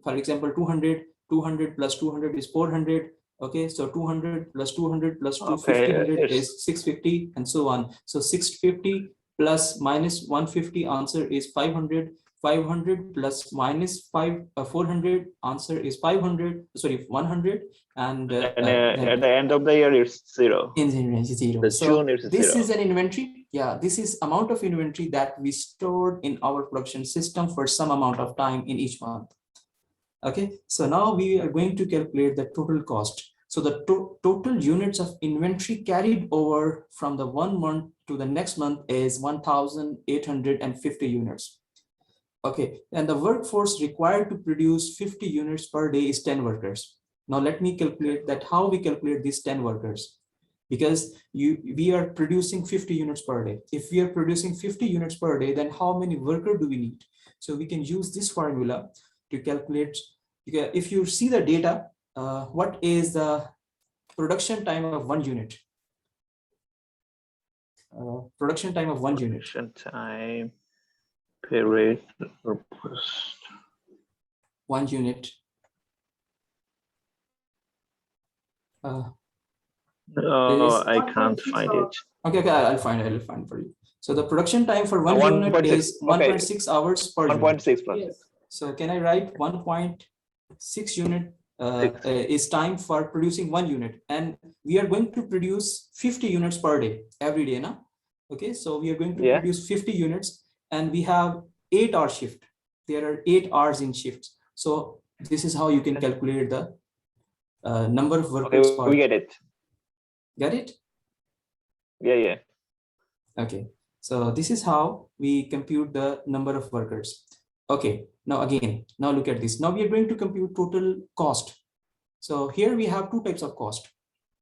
For example, 200 plus 200 is 400. Okay, so 200 plus 200 plus 250 is 650, and so on. So 650 plus minus 150 answer is 500. 500 plus minus 400 answer is 500. Sorry, 100. And at the end of the year, it's zero. In the inventory, zero. The so June is this zero. is an inventory. Yeah, this is amount of inventory that we stored in our production system for some amount of time in each month. Okay, so now we are going to calculate the total cost. So the total units of inventory carried over from the 1 month to the next month is 1,850 units. Okay, and the workforce required to produce 50 units per day is 10 workers. Now let me calculate that, how we calculate these 10 workers. Because we are producing 50 units per day. If we are producing 50 units per day, then how many workers do we need? So we can use this formula to calculate. If you see the data, what is the production time of 1 unit? Production time of 1 unit. Production time, period, post. 1 unit. I can't find it. Okay, I'll find for you. So the production time for 1 unit is 1.6 hours per 1.6 unit. Yes. So can I write 1.6 unit is time for producing 1 unit, and we are going to produce 50 units per day every day now. Okay, so we are going to produce 50 units, and we have 8-hour shift. There are 8 hours in shifts. So this is how you can calculate the number of workers. Okay, we get it. Get it? Yeah. Okay, so this is how we compute the number of workers. Okay, now look at this. Now we are going to compute total cost. So here we have 2 types of cost: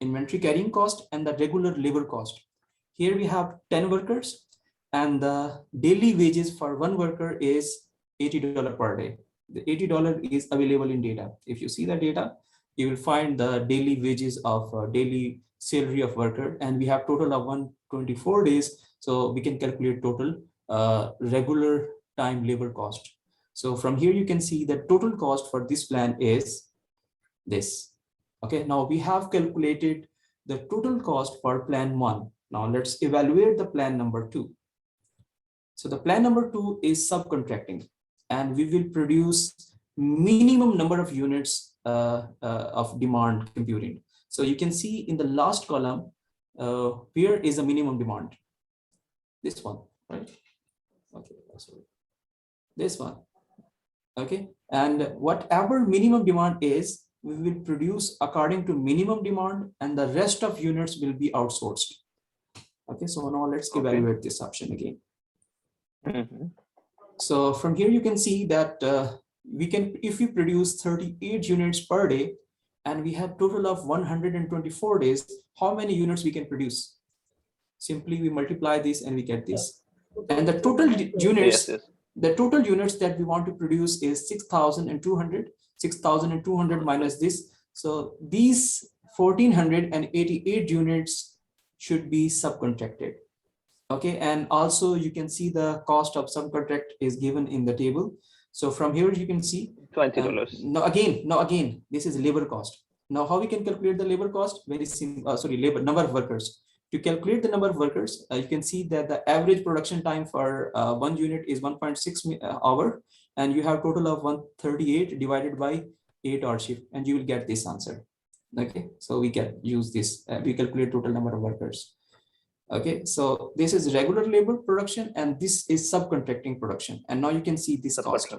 inventory carrying cost and the regular labor cost. Here we have 10 workers, and the daily wages for 1 worker is $80 per day. The $80 is available in data. If you see the data, you will find the daily wages of daily salary of worker, and we have total of 124 days. So we can calculate total regular time labor cost. So from here you can see the total cost for this plan is this. Okay, now we have calculated the total cost for plan 1. Now let's evaluate the plan number 2. So the plan number 2 is subcontracting, and we will produce minimum number of units of demand computing. So you can see in the last column, here is a minimum demand. This one, right? Okay, sorry. This one. Okay, and whatever minimum demand is, we will produce according to minimum demand, and the rest of units will be outsourced. Okay, so now let's evaluate this option again. So from here you can see that we can, if we produce 38 units per day, and we have total of 124 days, how many units we can produce? Simply we multiply this and we get this. And the total units, the total units that we want to produce is 6,200. 6,200 minus this. So these 1,488 units should be subcontracted. Okay, and also you can see the cost of subcontract is given in the table. So from here you can see $20. Now again, this is labor cost. Now how we can calculate the labor cost? Very simple. Labor number of workers. To calculate the number of workers, you can see that the average production time for 1 unit is 1.6 hour, and you have total of 138 divided by 8-hour shift, and you will get this answer. Okay, so we can use this. We calculate total number of workers. Okay, so this is regular labor production, and this is subcontracting production. And now you can see this cost,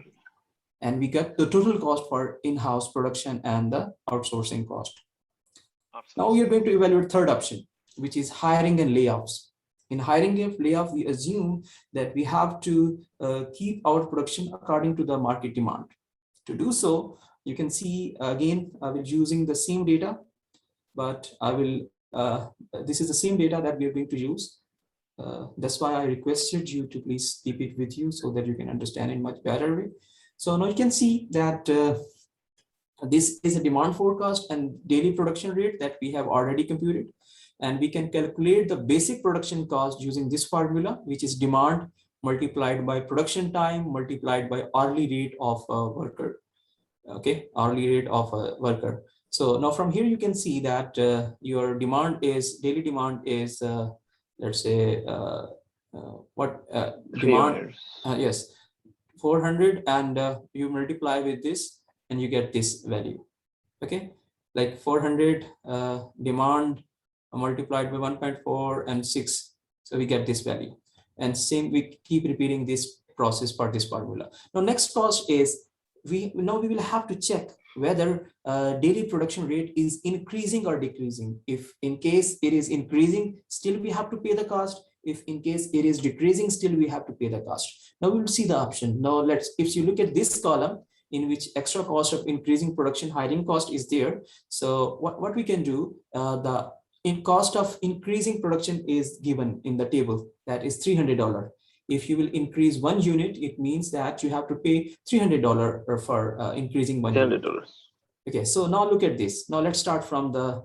and we get the total cost for in-house production and the outsourcing cost. Now we are going to evaluate third option, which is hiring and layoffs. In hiring and layoff, we assume that we have to keep our production according to the market demand. To do so, you can see again, I will using the same data, but I will, this is the same data that we are going to use. That's why I requested you to please keep it with you so that you can understand in much better way. So now you can see that this is a demand forecast and daily production rate that we have already computed. And we can calculate the basic production cost using this formula, which is demand multiplied by production time multiplied by hourly rate of a worker. Okay, hourly rate of a worker. So now from here you can see that your demand is, daily demand is, let's say, demand, yes, 400, and you multiply with this and you get this value. Okay, like 400 demand multiplied by 1.4 and 6, so we get this value, and same we keep repeating this process for this formula. Now next cost is we will have to check whether daily production rate is increasing or decreasing. If in case it is increasing, still we have to pay the cost. If in case it is decreasing, still we have to pay the cost. Now we will see the option. Now if you look at this column, in which extra cost of increasing production hiring cost is there. So what we can do, the cost of increasing production is given in the table, that is $300. If you will increase 1 unit, it means that you have to pay $300 for increasing 1 unit. Okay, so now look at this. Now let's start from the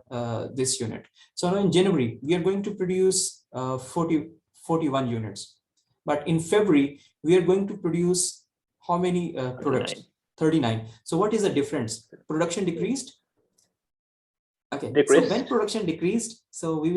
this unit. So now in January, we are going to produce 41 units. But in February, we are going to produce how many production? 39. So what is the difference? Production decreased. Okay, decreased. So when production decreased, so we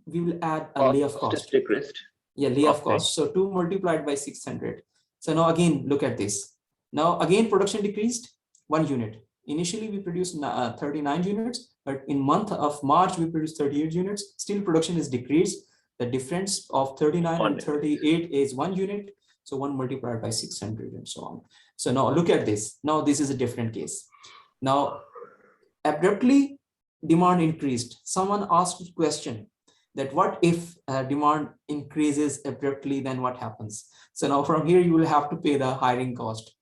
will add a layoff cost. Decreased. Yeah, layoff cost. So 2 multiplied by 600. So now again, look at this. Now again, production decreased 1 unit. Initially, we produced 39 units, but in month of March, we produced 38 units. Still, production is decreased. The difference of 39 and 38 is 1 unit. So 1 multiplied by 600 and so on. So now look at this. Now this is a different case. Now, abruptly, demand increased. Someone asked a question that what if demand increases abruptly, then what happens? So now from here, you will have to pay the hiring cost.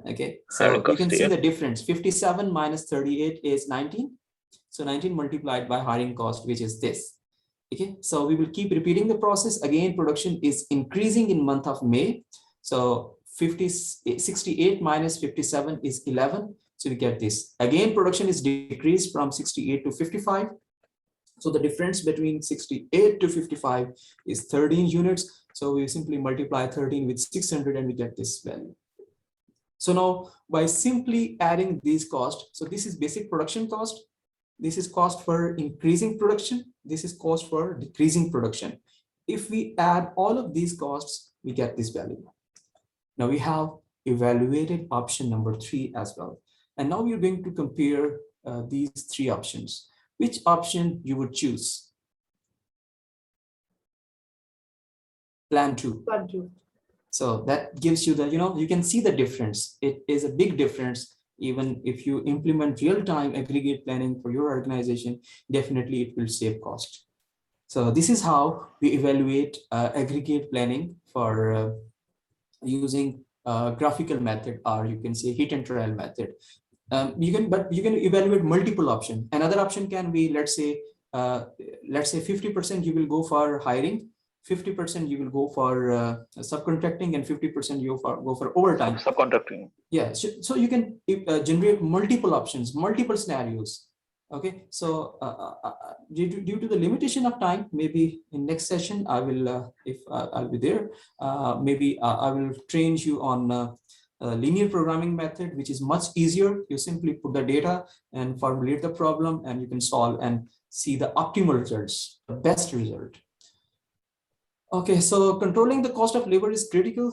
Okay, so you can see the difference. 57 minus 38 is 19. So 19 multiplied by hiring cost, which is this. Okay, so we will keep repeating the process. Again, production is increasing in month of May. So 68 minus 57 is 11. So we get this. Again, production is decreased from 68 to 55. So the difference between 68 to 55 is 13 units. So we simply multiply 13 with 600 and we get this value. So now by simply adding these costs, so this is basic production cost. This is cost for increasing production. This is cost for decreasing production. If we add all of these costs, we get this value. Now we have evaluated option number 3 as well. And now we're going to compare these 3 options. Which option you would choose? Plan 2. Plan 2. So that gives you the, you can see the difference. It is a big difference. Even if you implement real-time aggregate planning for your organization, definitely it will save cost. So this is how we evaluate aggregate planning for using graphical method, or you can say hit and trial method. You can evaluate multiple options. Another option can be, let's say 50% you will go for hiring, 50% you will go for subcontracting, and 50% you go for overtime. Subcontracting. Yeah, so you can generate multiple options, multiple scenarios. Okay, so due to the limitation of time, maybe in next session I will, if I'll be there, maybe I will train you on linear programming method, which is much easier. You simply put the data and formulate the problem, and you can solve and see the optimal results, the best result. Okay, so controlling the cost of labor is critical.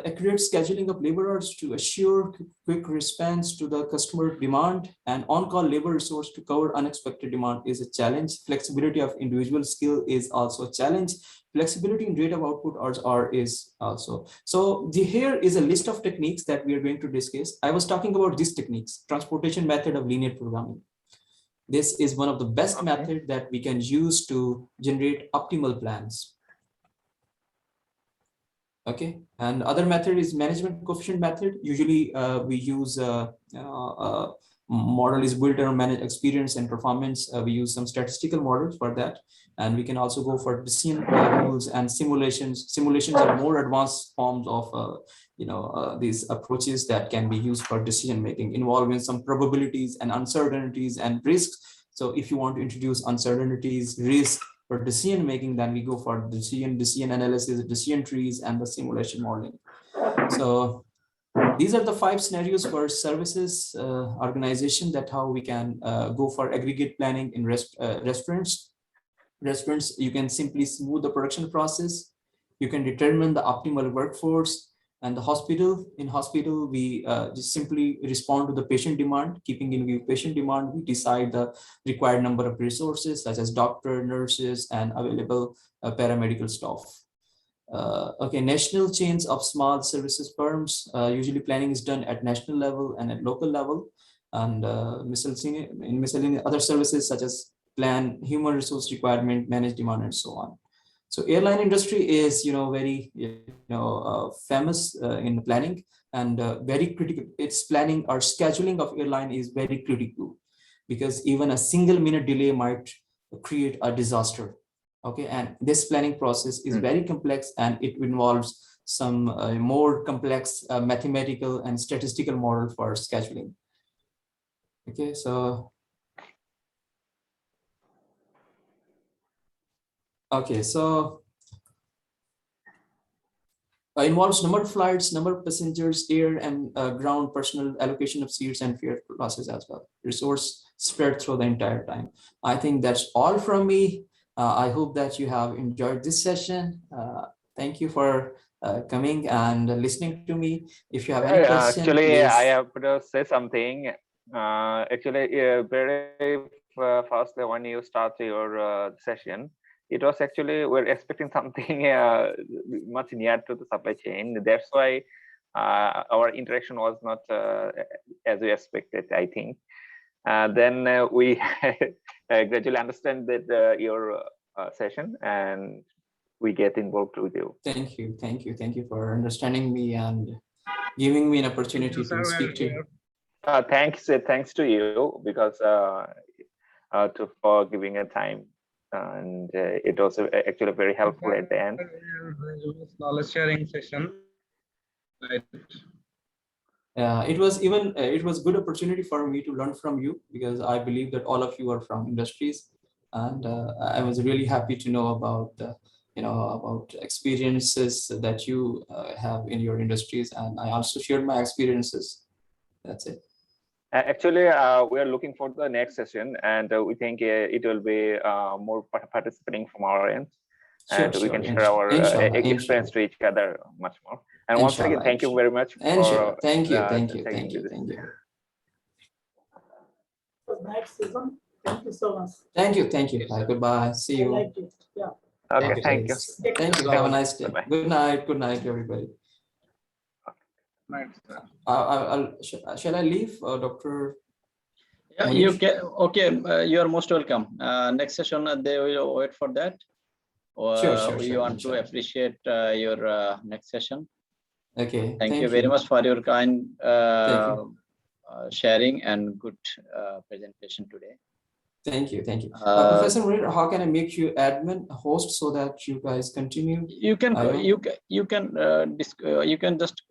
Accurate scheduling of laborers to assure quick response to the customer demand, and on-call labor resource to cover unexpected demand is a challenge. Flexibility of individual skill is also a challenge. Flexibility in rate of output is also. So here is a list of techniques that we are going to discuss. I was talking about these techniques, transportation method of linear programming. This is one of the best methods that we can use to generate optimal plans. Okay, and other method is management coefficient method. Usually we use model is built on managed experience and performance. We use some statistical models for that, and we can also go for decision rules and simulations. Simulations are more advanced forms of these approaches that can be used for decision making, involving some probabilities and uncertainties and risks. So if you want to introduce uncertainties, risk, for decision making, then we go for decision analysis, decision trees, and the simulation modeling. So these are the 5 scenarios for services organization, that how we can go for aggregate planning in restaurants. Restaurants, you can simply smooth the production process. You can determine the optimal workforce. And the hospital, in hospital, we just simply respond to the patient demand. Keeping in view patient demand, we decide the required number of resources such as doctor, nurses, and available paramedical staff. Okay, national chains of small services firms. Usually planning is done at national level and at local level, and miscellaneous other services such as plan, human resource requirement, manage demand, and so on. So airline industry is, very, famous in planning, and very critical. Its planning or scheduling of airline is very critical, because even a single minute delay might create a disaster. Okay, and this planning process is very complex, and it involves some more complex mathematical and statistical model for scheduling. Okay, so involves number of flights, number of passengers, air and ground personnel, allocation of seats, and fare losses as well. Resource spread through the entire time. I think that's all from me. I hope that you have enjoyed this session. Thank you for coming and listening to me. If you have any questions, actually, please. I have to say something. Very firstly, when you start your session, it was actually, we're expecting something much near to the supply chain. That's why our interaction was not as we expected, I think. Then we gradually understand that your session, and we get involved with you. Thank you for understanding me and giving me an opportunity to speak to you. Thanks to you, because for giving a time, and it was actually very helpful at the end. Knowledge sharing session. Right. It was good opportunity for me to learn from you, because I believe that all of you are from industries, and I was really happy to know about about experiences that you have in your industries, and I also shared my experiences. That's it. Actually, we are looking for the next session, and we think it will be more participating from our end, and we can share our experience to each other much more. And once again, thank you very much. Thank you. Nice season. Thank you so much. Thank you. Bye. Goodbye. See you. I liked it. Yeah. Okay, thank you. Thank you. Have a nice day. Bye-bye. Good night, everybody. Shall I leave, Dr. Yeah, you can. Okay, you are most welcome. Next session, they will wait for that. Sure. We want to appreciate your next session. Okay. Thank you very much for your kind sharing and good presentation today. Thank you. Professor Munir, how can I make you admin host so that you guys continue? You can just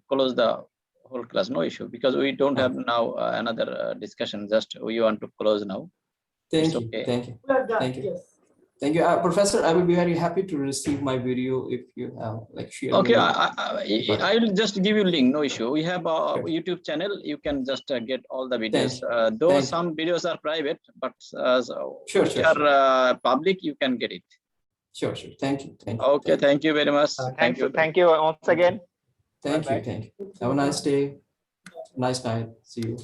close the whole class, no issue, because we don't have now another discussion. Just we want to close now. Thank you. Thank you, Professor. I will be very happy to receive my video if you have shared. Okay, I will just give you link. No issue. We have a YouTube channel. You can just get all the videos. Though some videos are private, but which are public, you can get it. Sure. Thank you. Okay, thank you very much. Thank you once again. Thank you. Have a nice day. Nice night. See you.